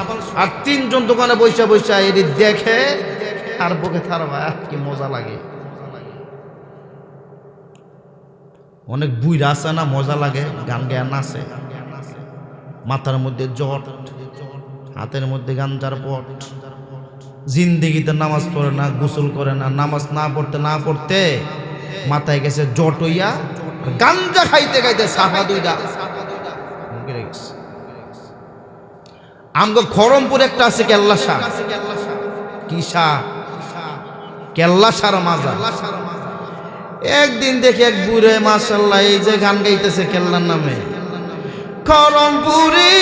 আর 3 জন দোকানে বৈশা বৈশা এটি দেখে আর বুকে থারবা, কি মজা লাগে। অনেক বুইরা আছে না, মজা লাগে গান গায়ে নাচে, মাথার মধ্যে জট, হাতের মধ্যে গাঞ্জার পট, জিন্দেগিতে নামাজ পড়ে না, গোসল করে না, নামাজ না পড়তে মাথায় গেছে জট হইয়া, গাঞ্জা খাইতে খাইতে সাফা দুইটা আমগো খরমপুর একটা আছে কেল্লা শাহ, কি শাহ? কেল্লা শাহর মাজার। একদিন দেখি এক বুড়ে মাশাআল্লাহ এই যে গান গাইতেছে কেল্লার নামে, খরমপুরি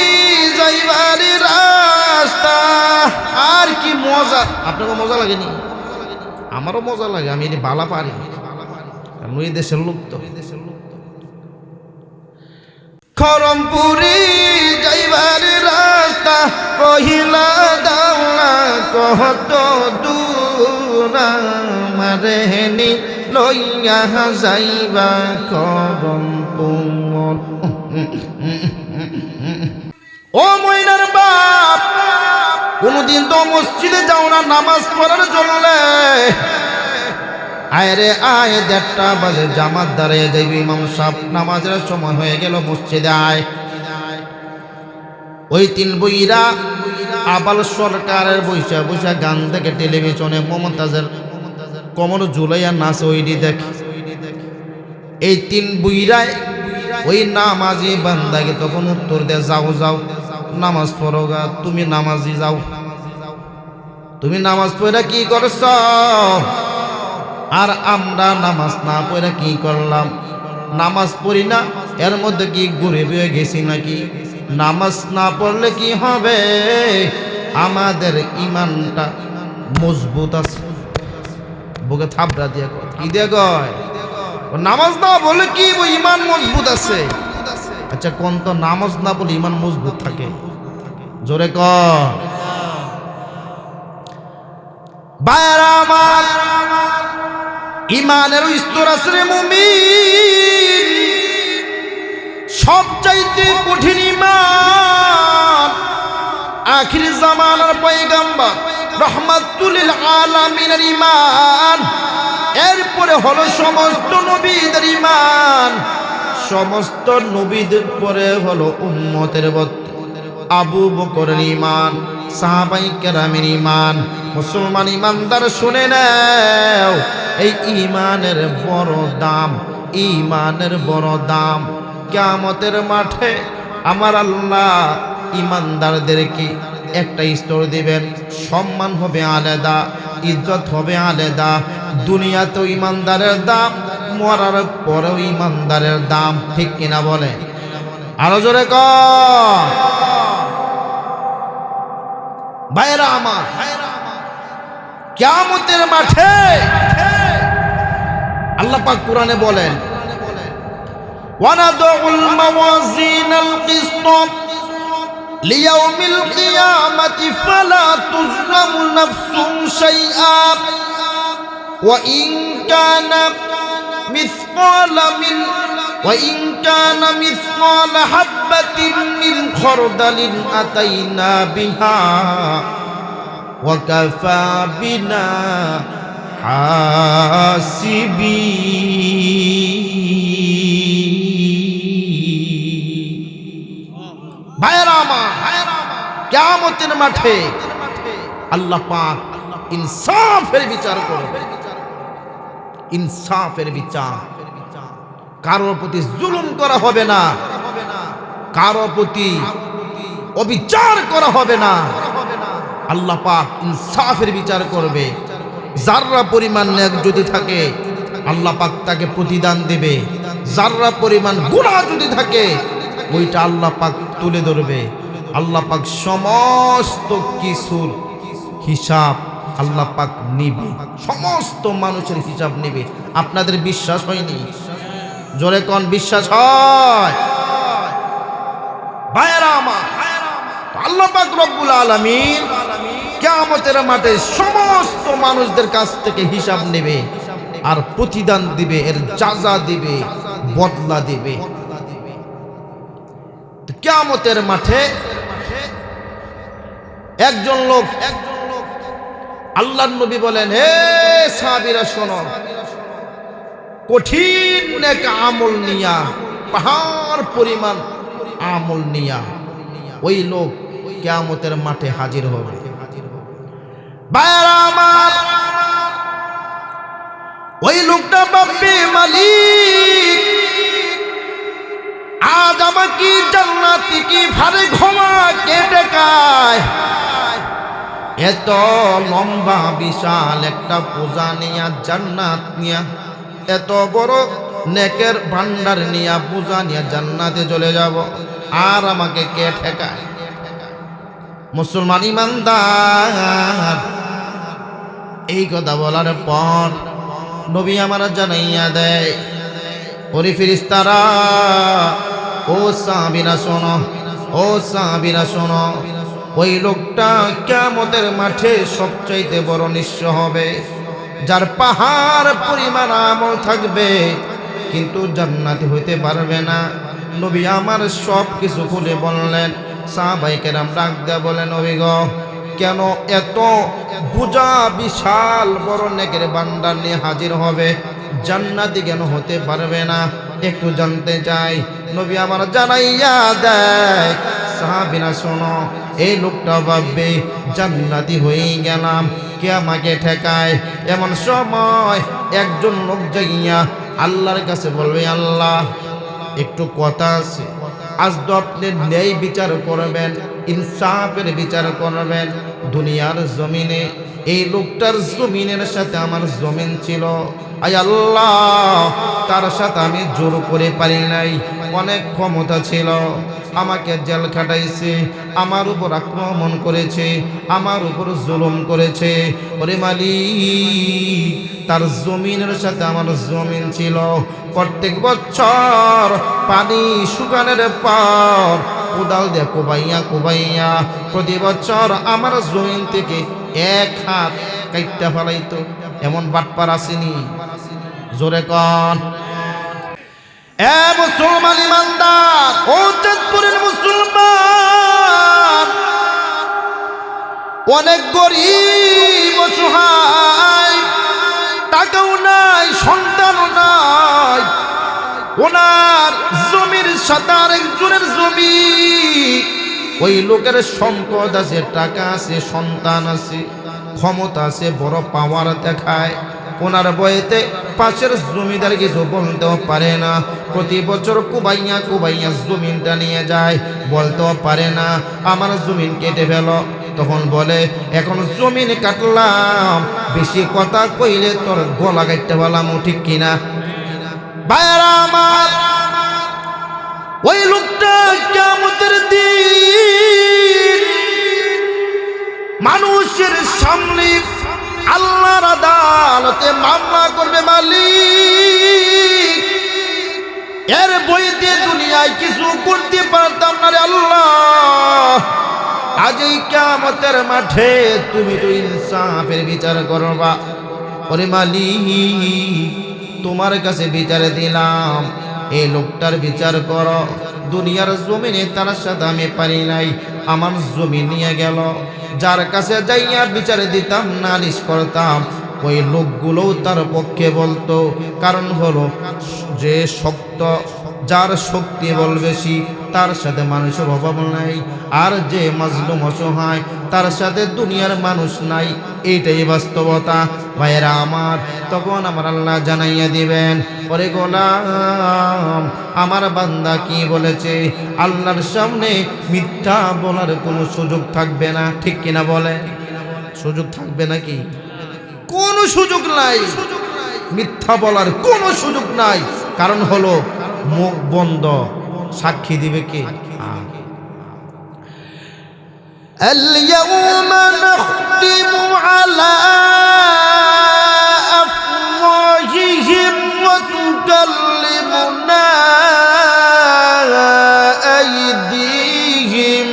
যাইবারি রাস্তা। আর কি মজা! আপনাকে মজা লাগেনি? আমারও মজা লাগে, আমি এটি বালা পারি, ওই দেশের লোক তো। খরমপুরি যাইবারি রাস্তা কহিলা দাওলা কত দূর মারেনি লইয়া যাইবা খরমপুর। ও ময়নার বাপ, কোনদিন তো মসজিদে যাও না নামাজ পড়ার জন্য? আয় রে আয়, 1:30 বাজে জামাত দাঁড়িয়ে যাইবি, ইমাম সাহেব নামাজের সময় হয়ে গেল, মসজিদে আয়। ওই 3 বইরা আবাল সরকারের বৈশা বৈশা গান দেখে টেলিভিশনে মমতাজের কমর ঝুলাইয়া নাচে, ওইটি দেখ। এই 3 বইরায় ওই নামাজি বান্দাকে তখন উত্তর দেয়, যাও যাও নামাজ পড়ো গা, তুমি নামাজি যাও। তুমি নামাজ পড়া কি করছ? আর আমরা নামাজ না পড়া কি করলাম? নামাজ পড়ি না, এর মধ্যে কি ঘুরে বেয়ে গেছি নাকি? নামাজ না পড়লে কি হবে? আমাদের ইমানটা মজবুত আছে। বুকে থাপড়া দিয়ে কয়, কি দিয়ে কয়? নামাজ না বলে কি ইমান মজবুত আছে? আচ্ছা কোন তো নামাজ না বলে ইমান মজবুত থাকে? জোরে কর। ভাইরা আমার, ইমানের স্তর আছে রে মুমিন, সবচাইতে কঠিন ইমান আখির জামানার পয়গম্বর রহমাতুল লিল আলামিনের ইমান। এরপরে হলো সমস্ত নবীদের ইমান, সমস্ত নবীদের পরে হলো উম্মতের আবু বকরের ইমান, সাহাবাই কেরামের ইমান। মুসলমান ইমানদার শুনে নাও, এই ইমানের বড় দাম, ইমানের বড় দাম। কিয়ামতের মাঠে আমার আল্লাহ ইমানদারদেরকে একটা স্তর দিবেন, সম্মান হবে আলাদা, ইজ্জত হবে আলাদা। দুনিয়াতেও ইমানদারের দাম, মরার পরেও ইমানদারের দাম, ঠিক কিনা বলে? আরো জোরে কর। ভাইরা আমার, কিয়ামতের মাঠে আল্লাহ পাক কোরআনে বলেন, ওয়ানাদুল মাওয়াজিনাল কিসত লিয়াউমিল কিয়ামাতি ফালা তুযলামু নাফসুন শাইআ ওয়া ইন কানা মিসকালা হাববাতিন মিন খারদালিন আতাইনা বিহা ওয়া কাফা বিনা হাসিবিন। ভাইরা আমার, কিয়ামতের মাঠে আল্লাহ পাক ইনসাফের বিচার করবে, ইনসাফের বিচার। কারোর প্রতি জুলুম করা হবে না, কারোর প্রতি অবিচার করা হবে না। আল্লাহ পাক ইনসাফের বিচার করবে। যাররা পরিমাণ নেক যদি থাকে আল্লাহ পাক তাকে প্রতিদান দেবে, যাররা পরিমাণ গুনাহ যদি থাকে ওইটা আল্লাহ পাক তুলে ধরবে। আল্লাহ পাক সমস্ত কিছুর হিসাব আল্লাহ পাক নিবে, সমস্ত মানুষের হিসাব নিবে। আপনাদের বিশ্বাস হয়নি? জোরে কোন বিশ্বাস হয়? ভাইরা আমার, আল্লাহ পাক রব্বুল আলামিন কিয়ামতের মাঠে সমস্ত মানুষদের কাছ থেকে হিসাব নেবে আর প্রতিদান দিবে, এর জাযা দিবে, বদলা দিবে। কিয়ামতের মাঠে একজন লোক, আল্লাহর নবী বলেন, হে সাহাবীরা শোনো, কঠিন নেক আমল নিয়া, পাহাড় পরিমাণ আমল নিয়া ওই লোক কিয়ামতের মাঠে হাজির হবে। ভাইরা আমার, ওই লোকটা ভাববে মালিক আজ আমাকে জান্নাতি কি ভারে ক্ষমা কেটে কায়। এত লম্বা বিশাল একটা পূজা নিয়া, জান্নাত নিয়া, এত বড় নেকের ভান্ডার নিয়া, পূজা নিয়া জান্নাতে চলে যাব, আর আমাকে কে ঠেকায়? মুসলমান ইমানদার, এই কথা বলার পর নবী আমার জানাইয়া দেয়, ওরে ফেরেশতারা, ও সাহাবীরা শোনো, ও সাহাবীরা শোনো, ওই লোকটা কিয়ামতের মাঠে সবচাইতে বড় নিঃস্ব হবে, যার পাহাড় পরিমাণ আমল থাকবে কিন্তু জান্নাতি হইতে পারবে না। নবী আমার সব কিছু খুলে বললেন। সাহাবায়ে কেরাম ডাক দেয়া বলেন, নবী গো, কেন এত বোঝা বিশাল বড় নেকের ভান্ডার নিয়ে হাজির হবে, জান্নাতি কেন হতে পারবে না? একটু জানতে চাই। নবী আমার জানাইয়া দেয়, সাহাবীরা শোনো, এই লোকটা ভাববে জান্নাতি হয়ে গেলাম, কে আমাকে ঠেকায়? এমন সময় একজন লোক জাগিয়া আল্লাহর কাছে বলবে, আল্লাহ, একটু কথা আছে, আজ তো আপনি ন্যায় বিচার করবেন, ইনসাফের বিচার করবেন দুনিয়ার জমিনে। এই লোকটার জমিনের সাথে আমার জমিন ছিল, আয় আল্লাহ, তার সাথে আমি জোর করে পারি নাই, অনেক ক্ষমতা ছিল, আমাকে জেল খাটাইছে, আমার উপর আক্রমণ করেছে, আমার উপর জুলুম করেছে। ওরে মালিক, তার জমিনের সাথে আমার জমিন ছিল, প্রত্যেক বছর পানি শুকানোর পর কোদাল দিয়ে কোবাইয়া কোবাইয়া প্রতি বছর আমার জমিন থেকে এক হাত কাইটটা ফেলাইতো। এমন বাটপার আসেনি? জোরে কন। এ মুসলমান ইমানদার, ও চাঁদপুরের মুসলমান, অনেক গরিব অসহায়, টাকাও নাই, সন্তানও নাই, ওনার জমির সাথে আরেকজনের জমি, ওই লোকের সম্পদ আছে, টাকা আছে, সন্তান আছে, ক্ষমতা আছে, বড় পাওয়ার দেখায়, ওনার বয়েতে পাশের জমিদার কিছু বলতেও পারে না, প্রতি বছর কুবাইয়া কুবাইয়া জমিনটা নিয়ে যায়, বলতেও পারে না আমার জমিন কেটে ফেল। তখন বলে, এখন জমিন কাটলাম, বেশি কথা কইলে তোর গলা কাটতে বললাম, ঠিক কিনা? ভাইরা আমার, ওই লোকটা কিয়ামতের দিন মানুষের সামনে আল্লাহর আদালতে মামলা করবে, মালিক, এর বইতে দুনিয়ায় কিছু করতে পারতাম না রে আল্লাহ, আজ এই কিয়ামতের মাঠে তুমি তো ইনসাফের বিচার করবা। ওরে মালিক, তোমার কাছে বিচার দিলাম, এই লোকটার বিচার করো। দুনিয়ার জমিনে তার সাথে আমি পারি নাই, আমার জমি নিয়ে গেল, যার কাছে যাইয়া বিচার দিতাম, নালিশ করতাম, ওই লোকগুলোও তার পক্ষে বলতো। কারণ হলো, যে শক্ত, যার শক্তি বল বেশি, তার সাথে মানুষের অভাব নাই, আর যে মাজলুম অসহায়, তার সাথে দুনিয়ার মানুষ নাই, এইটাই বাস্তবতা। ভাইয়েরা আমার, তখন আমার আল্লাহ জানাইয়া দিবেন, ওরে গোলাম, আমার বান্দা কি বলেছে, আল্লাহর সামনে মিথ্যা বলার কোনো সুযোগ থাকবে না, ঠিক কিনা বলে? সুযোগ থাকবে নাকি? কোনো সুযোগ নাই, মিথ্যা বলার কোনো সুযোগ নাই। কারণ হলো, মুখ বন্ধ, সাক্ষী দিবে কে? اليوم نختم على أفواههم وتكلمنا أيديهم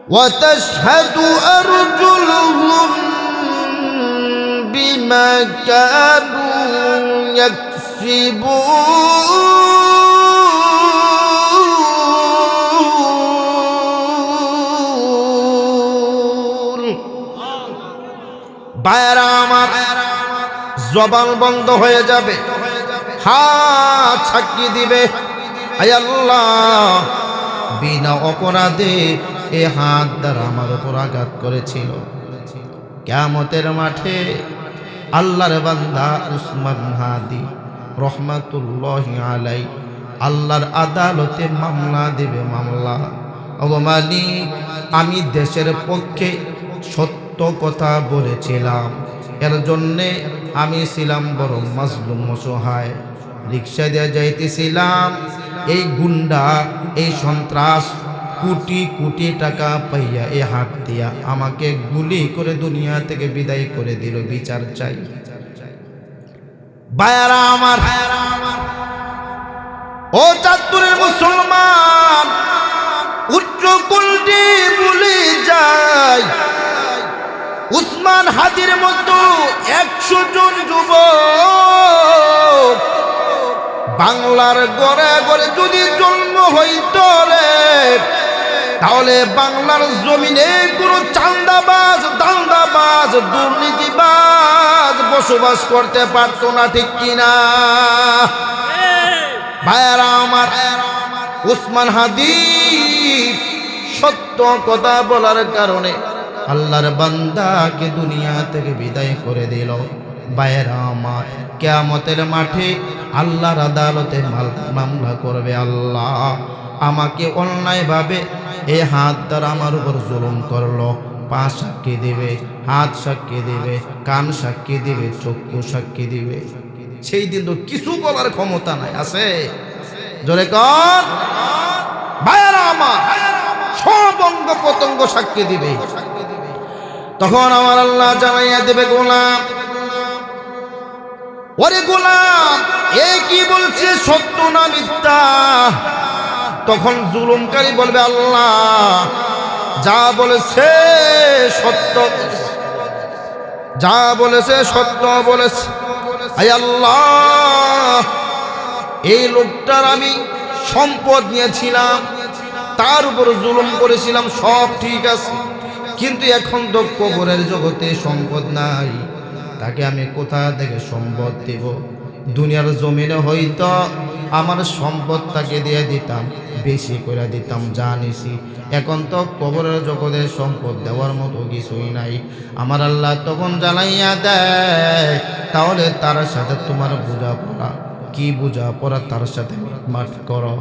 وتشهد أرجلهم بما كانوا يكسبون। ভাইরা আমার, জবান বন্ধ হয়ে যাবে, হাত সাক্ষী দিবে, আয় আল্লাহ, বিনা অপরাধে এ হাত দ্বারা আমার উপর আঘাত করেছিল। কিয়ামতের মাঠে আল্লাহর বান্দা উসমান হাদি রহমাতুল্লাহি আলাইহি আল্লাহর আদালতে মামলা দেবে। মামলা, ও মালিক, আমি দেশের পক্ষে সত্য কথা বলেছিলাম, এর জন্যে আমি ছিলাম বড় মাজলুম, অসহায়। রিক্সা দিয়ে যাইতেছিলাম, এই গুন্ডা, এই সন্ত্রাস কোটি কোটি টাকা পাইয়া এই হাত দিয়া আমাকে গুলি করে দুনিয়া থেকে বিদায় করে দিল। বিচার চাই। ভাইয়ারা আমার, ও চাঁদপুরের মুসলমান, উচ্চ কুলটি ভুলে যায়। উসমান হাদির মতো 100 জন যুবক বাংলার গড়ে গড়ে যদি জন্ম হইত রে, তাহলে বাংলার জমিনে কোনো চাঁদাবাজ, দান্দাবাজ, দুর্নীতিবাজ বসবাস করতে পারত না, ঠিক কিনা? ভাইয়ারা আমার, উসমান হাদি সত্য কথা বলার কারণে আল্লাহর বান্দাকে দুনিয়া থেকে বিদায় করে দিল। ভাইয়ারা আমার, কিয়ামতের মাঠে আল্লাহর আদালতে মামলা করবে। আল্লাহ আমাকে অন্যায়ভাবে এই হাত দ্বারা আমার উপর জুলুম করলো। পা সাক্ষী দিবে, হাত সাক্ষী দিবে, কান সাক্ষী দিবে, চক্ষু সাক্ষী দিবে। সেই দিন তো কিছু বলার ক্ষমতা নাই, আছে? জোরে কর ভাইয়ারা আমার, সব অঙ্গ প্রত্যঙ্গ সাক্ষী দিবে। তখন আমার আল্লাহ জানাইয়া দেবে, গোলাম, ওরে গোলাম, এ কি বলছে, সত্য না মিথ্যা? তখন জুলুমকারী বলবে, আল্লাহ যা বলেছে সত্য, যা বলেছে সত্য বলেছে। আয় আল্লাহ, এই লোকটার আমি সম্পদ নিয়েছিলাম, তার উপর জুলুম করেছিলাম, সব ঠিক আছে, কিন্তু এখন তো কবরের জগতে সম্পদ নাই, তাকে আমি কোথা থেকে সম্পদ দেব? দুনিয়ার জমিনে হয়তো আমার সম্পদ তাকে দিয়ে দিতাম, বেশি করে দিতাম, জানিছি। এখন তো কবরের জগতে সম্পদ দেওয়ার মতো কিছুই নাই। আমার আল্লাহ তখন জানাইয়া দেয়, তাহলে তার সাথে তোমার বোঝাপড়া কি? বোঝাপড়া তার সাথে মিটমাট করো।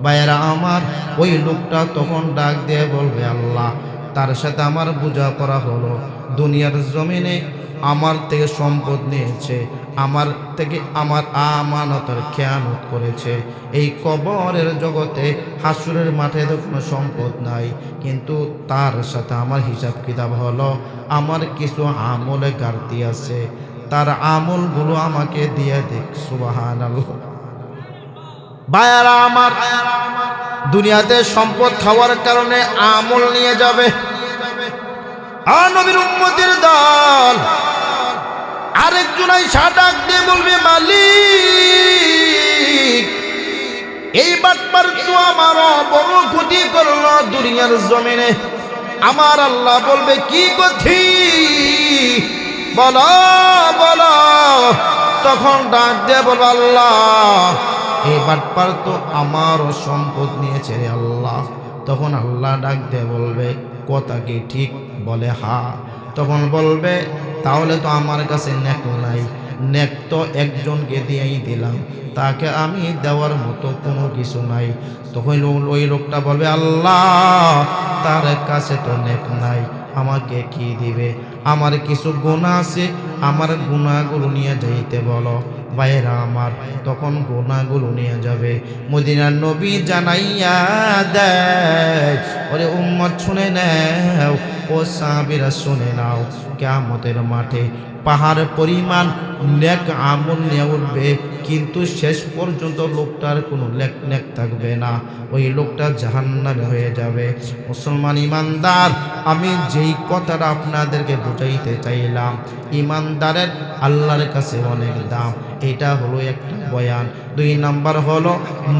ভাইয়েরা আমার, ওই লোকটা তখন ডাক দিয়ে বলবে, আল্লাহ তার সাথে আমার বোঝাপড়া হলো, দুনিয়ার জমিনে আমার থেকে সম্পদ নিয়েছে, আমার থেকে আমার আমানতের খেয়ানত করেছে। এই কবরের জগতে হাসুরের মাঠে তো কোনো সম্পদ নাই, কিন্তু তার সাথে আমার হিসাব কিতাব হলো, আমার কিছু আমলে ঘাটতি আছে, তার আমলগুলো আমাকে দিয়ে দেখ। সুবহানাল্লাহ। ভাইয়ারা আমার, দুনিয়াতে সম্পদ খাওয়ার কারণে আমল নিয়ে যাবে। আর নবীর উম্মতের দল আরেকজন আইসা ডাক দিয়ে বলবে, মালিক এই বাটপার তো আমার বড় ক্ষতি করলো দুনিয়ার জমিনে। আমার আল্লাহ বলবে, কি কথি? বলো বলো। তখন ডাক দিয়ে বলবো, আল্লাহ এই বাটপার তো আমারও সম্পদ নিয়েছে রে আল্লাহ। তখন আল্লাহ ডাক দিয়ে বলবে, কথা কি ঠিক? বলে হা। তখন বলবে, তাহলে তো আমার কাছে নেক নাই, নেক তো একজনকে দিয়েই দিলাম, তাকে আমি দেওয়ার মতো কোনো কিছু নাই। তখন ওই লোকটা বলবে, আল্লাহ তার কাছে তো নেক নাই, আমাকে কি দিবে? আমার কিছু গুনাহ আছে, আমার গুনাহগুলো নিয়ে যাইতে বলো। ভাইয়েরা আমার, তখন গুনাহগুলো নিয়ে যাবে। মদিনার নবী জানাইয়া দেয়, ওরে উম্মত শুনে নাও, ও সাহাবীরা শুনে নাও, কিয়ামতের মাঠে পাহাড় পরিমাণ নেক আমল নিয়ে উঠবে, কিন্তু শেষ পর্যন্ত লোকটার কোনো নেক থাকবে না, ওই লোকটা জাহান্নামে হয়ে যাবে। মুসলমান ইমানদার, আমি যেই কথাটা আপনাদেরকে বুঝাইতে চাইলাম, ইমানদারের আল্লাহর কাছে অনেক দাম, এটা হলো একটা বয়ান। 2 নাম্বার হলো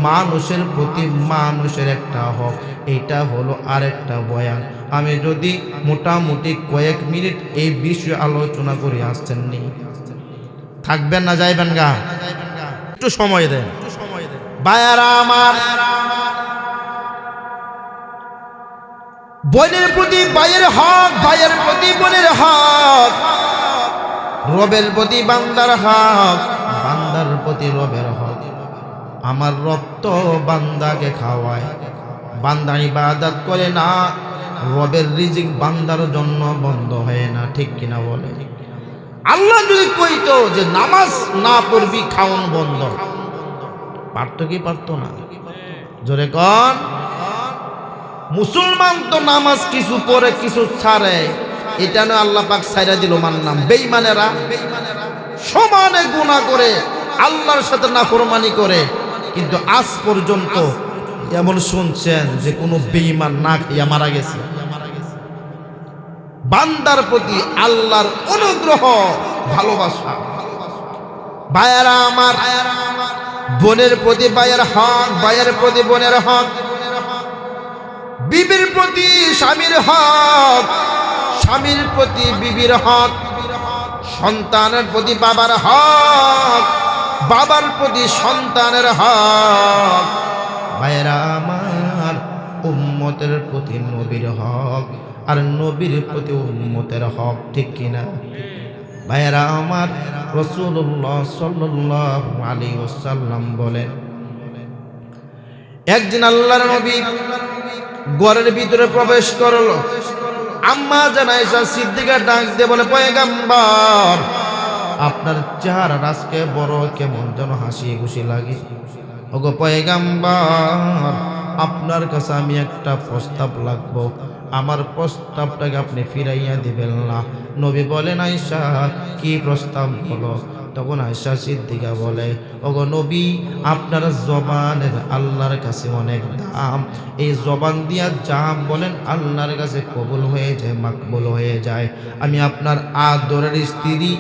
মানুষের প্রতি মানুষের একটা হক, এটা হলো আরেকটা বয়ান। আমি যদি মোটামুটি কয়েক মিনিট এই বিষয়ে আলোচনা করে আসছেন নি, থাকবেন না যাইবেন গা? একটু সময় দেন ভাইয়ারা আমার। বোনের প্রতি ভাইয়ের হক, ভাইয়ের প্রতি বোনের হক, রবের প্রতি বান্দার হক, বান্দার প্রতি রবের হক। আমার রব তো বান্দাকে খাওয়ায়, বান্দা ইবাদত করে না, রবের রিজিক বান্দার জন্য বন্ধ হয় না, ঠিক কিনা বলে? আল্লাহ যদি কইতো যে নামাজ না পড়বি খাওয়ান বন্ধ, পারতো কি পারতো না? জোরে কন। মুসলমান তো নামাজ কিছু পড়ে কিছু ছাড়ে, এটা নয় আল্লাহ পাক ছাইরা দিল মানলাম। বেঈমানেরা সমানে গুনাহ করে, আল্লাহর সাথে নাফরমানি করে, কিন্তু আজ পর্যন্ত এমন শুনছেন যে কোনো বেঈমান না খেয়ে মারা গেছে? বান্দার প্রতি আল্লাহর অনুগ্রহ, ভালোবাসা। ভাইয়েরা আমার, বোনের প্রতি ভাইয়ের হক, ভাইয়ের প্রতি বোনের হক, বিবির প্রতি স্বামীর হক, স্বামীর প্রতি বিবির হক, সন্তানের প্রতি বাবার হক, বাবার প্রতি সন্তানের হক। ভাইয়েরা আমার, উম্মতের প্রতি নবীর হক, আর নবীর প্রতি উম্মতের হক, ঠিক কিনা? ভাইয়েরা আমার, রাসূলুল্লাহ সাল্লাল্লাহু আলাইহি ওয়াসাল্লাম বলেন, একদিন আল্লাহর নবী ঘরের ভিতরে প্রবেশ করলো। আম্মা জান আয়েশা সিদ্দিকা ডাক দিয়ে বলে, পয়গম্বর, আপনার চেহারা আজকে বড় কেমন যেন হাসি খুশি লাগে। ওগো পয়গম্বর, আপনার কাছে আমি একটা প্রস্তাব লাগবো, আমার প্রস্তাবটাকে আপনি ফিরাইয়া দিবেন না? নবী বলেন, আয়েশা কি প্রস্তাব বলো? তখন আয়েশা সিদ্দিকা বলে, ওগো নবী, আপনার জবানের আল্লাহর কাছে অনেক দাম। এই জবান দিয়া যা বলেন আল্লাহর কাছে কবুল হয়ে যায়, মাকবুল হয়ে যায়। আমি আপনার আদরের স্ত্রী,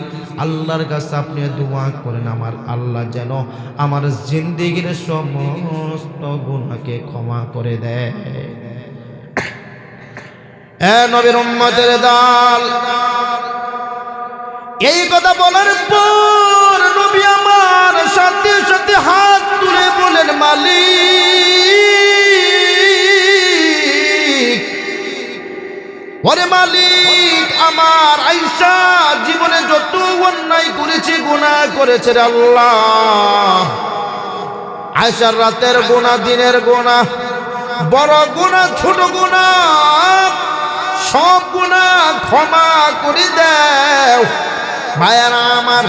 আল্লাহর কাছে আপনি দোয়া করেন আমার আল্লাহ যেন আমার জিন্দেগির সমস্ত গুনাহকে ক্ষমা করে দেয়। নবীর উম্মতের দল, এই কথা বলার পর নবী আমার সাথে সাথে হাত তুলে বলেন, মালিক, ওরে মালিক, আমার আয়েশা জীবনে যত অন্যায় করেছে, গুনাহ করেছে রে আল্লাহ, আয়েশার রাতের গুনাহ, দিনের গুনাহ, বড় গুনাহ, ছোট গুনাহ, সব গুনাহ ক্ষমা করে দাও। ভাইয়ারা আমার,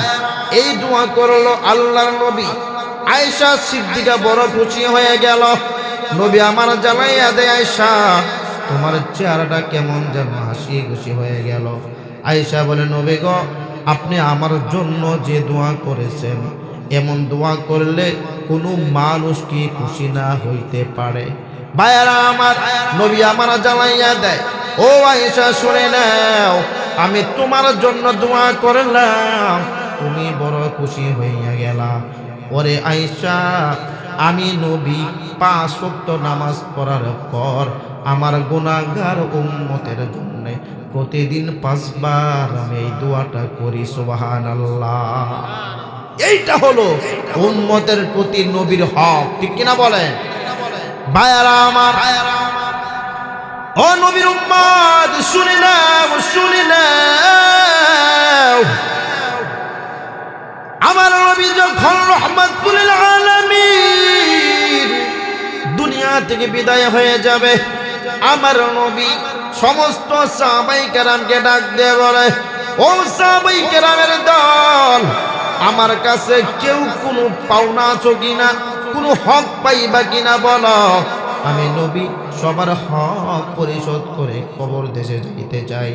এই দোয়া করলো আল্লাহর নবী। আয়েশা সিদ্দিকা বড় খুশি হয়ে গেল। নবী আমার জানাইয়া দেয়, আয়েশা, তোমার চেহারাটা কেমন যেন হাসি খুশি হয়ে গেল। আয়েশা বলে, নবী গো, আপনি আমার জন্য যে দোয়া করেছেন, এমন দোয়া করলে কোনো মানুষ কি খুশি না হইতে পারে? ভাইয়ারা আমার, নবী আমার জানাইয়া দেয়, ও আয়েশা শুনে নাও, আমি তোমার জন্য দোয়া করলাম, তুমি বড় খুশি হইয়া গেলা। ওরে আয়েশা, আমি নবী 5 ওয়াক্ত নামাজ পড়ার পর আমার গুনাহগার উম্মতের জন্য প্রতিদিন 5 বার আমি এই দোয়াটা করি, সুবহানাল্লাহ। এইটা হলো উম্মতের প্রতি নবীর হক, ঠিক কিনা বলেন? ভাইয়ারা আমার, ও নবীর উম্মত, শুনে নাও, শুনে নাও, আমার নবী যখন রাহমাতুল আলামিন দুনিয়া থেকে বিদায় হয়ে যাবে, আমার নবী সমস্ত সাহাবায়ে কেরামকে ডাক দিয়ে বলে, ও সাহাবায়ে কেরামের দল, আমার কাছে কেউ কোনো পাওনা আছো কিনা, কোনো হক পাইবা কিনা বলো। আমি নবী সবার হক পরিশোধ করে কবর দেশে যাইতে চাই,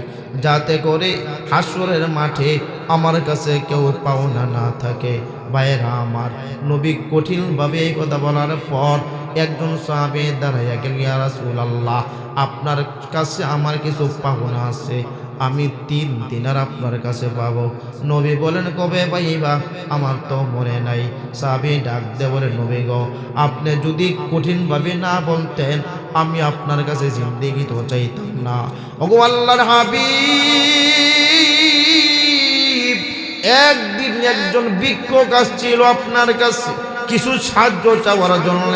যাতে করে হাসরের মাঠে আমার কাছে কেউ পাওনা না থাকে। ভাইয়েরা আমার, নবী কঠিনভাবে এই কথা বলার পর একজন সাহাবী দাঁড়াইয়া গেল, ইয়া রাসূলুল্লাহ, আপনার কাছে আমার কিছু পাওনা আছে, আমি 3 দিনার আপনার কাছে পাবো। নবী বলেন, কবে পাইবা? আমার তো মনে নাই। সাহাবী ডাক দিয়ে বলে, নবী গো, আপনি যদি কঠিনভাবে না বলতেন, আমি আপনার কাছে জিন্দেগি তো চাইতাম না। ওগো আল্লাহর হাবিব, একদিন একজন ভিক্ষুক আসছিল আপনার কাছে কিছু সাহায্য চাওয়ার জন্য।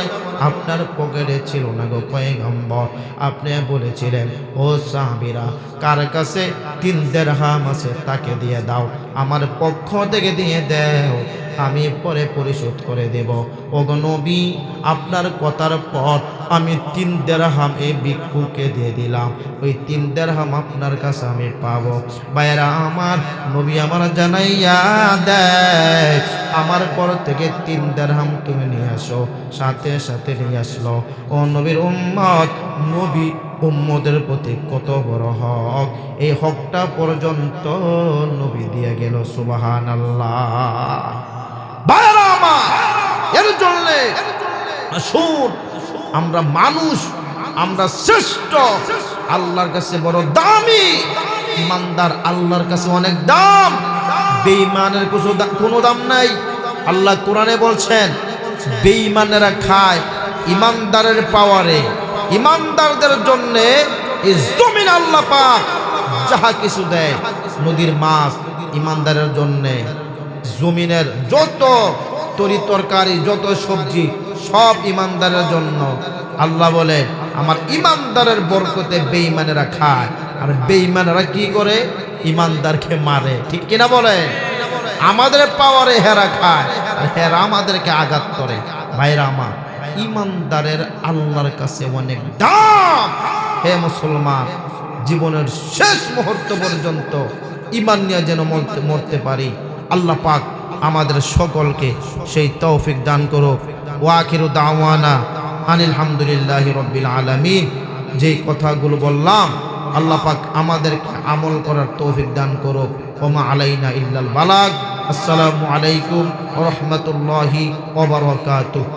আপনার পকেটে ছিল না গো পয়গম্বর। আপনি বলেছিলেন ও সাহাবীরা কার কাছে 3 দিরহাম আছে তাকে দিয়ে দাও, আমার পক্ষ থেকে দিয়ে দাও, আমি পরে পরিশোধ করে দেব। ওগো নবী, আপনার কথার পর আমি 3 দিরহাম এই ভিক্ষুকে দিয়ে দিলাম, ওই 3 দিরহাম আপনার কাছে আমি পাবো। ভাইরা আমার, নবী আমার জানাইয়া দেয় আমার পর থেকে 3 দিরহাম তুমি নিয়ে আসো। সাথে সাথে নিয়ে আসলো। ও নবীর উম্মত, নবী উম্মতের প্রতি কত বড় হক, এই হকটা পর্যন্ত নবী দিয়ে গেল। সুবহানাল্লাহ। ভাইরা আমার, এর জন্য আসুন আমরা মানুষ, আমরা শ্রেষ্ঠ, আল্লাহর কাছে বড় দামি। ইমানদার আল্লাহর কাছে অনেক দাম, বেঈমানের কোনো দাম নাই। আল্লাহ কোরআনে বলছেন বেঈমানেরা খায় ইমানদারের পাওয়ারে। ইমানদারদের জন্য এই জমিন আল্লাহ পাক যাহা কিছু দেয়, নদীর মাছ ইমানদারের জন্য, জমিনের যত তরি তরকারি, যত সবজি সব ইমানদারের জন্য। আল্লাহ বলে আমার ইমানদারের বরকতে বেঈমানেরা খায়, আর বেঈমানেরা কি করে? ইমানদারকে মারে। ঠিক কিনা বলে? আমাদের পাওয়ারে হেরা খায় আর হেরা আমাদেরকে আঘাত করে। ভাইরা আমার, ইমানদারের আল্লাহর কাছে অনেক দাম। হে মুসলমান, জীবনের শেষ মুহূর্ত পর্যন্ত ঈমান নিয়ে যেন মরতে পারি। আল্লাহ পাক আমাদের সকলকে সেই তৌফিক দান করুক। ওয়া আখিরু দাওয়ানা আনিল হামদুলিল্লাহি রাব্বিল আলামিন। যেই কথাগুলো বললাম, আল্লাহ পাক আমাদেরকে আমল করার তৌফিক দান করুক। ওমা আলাইনা ইল্লাল বালাগ। আসসালামু আলাইকুম ওয়া রাহমাতুল্লাহি ওয়া বারাকাতুহু।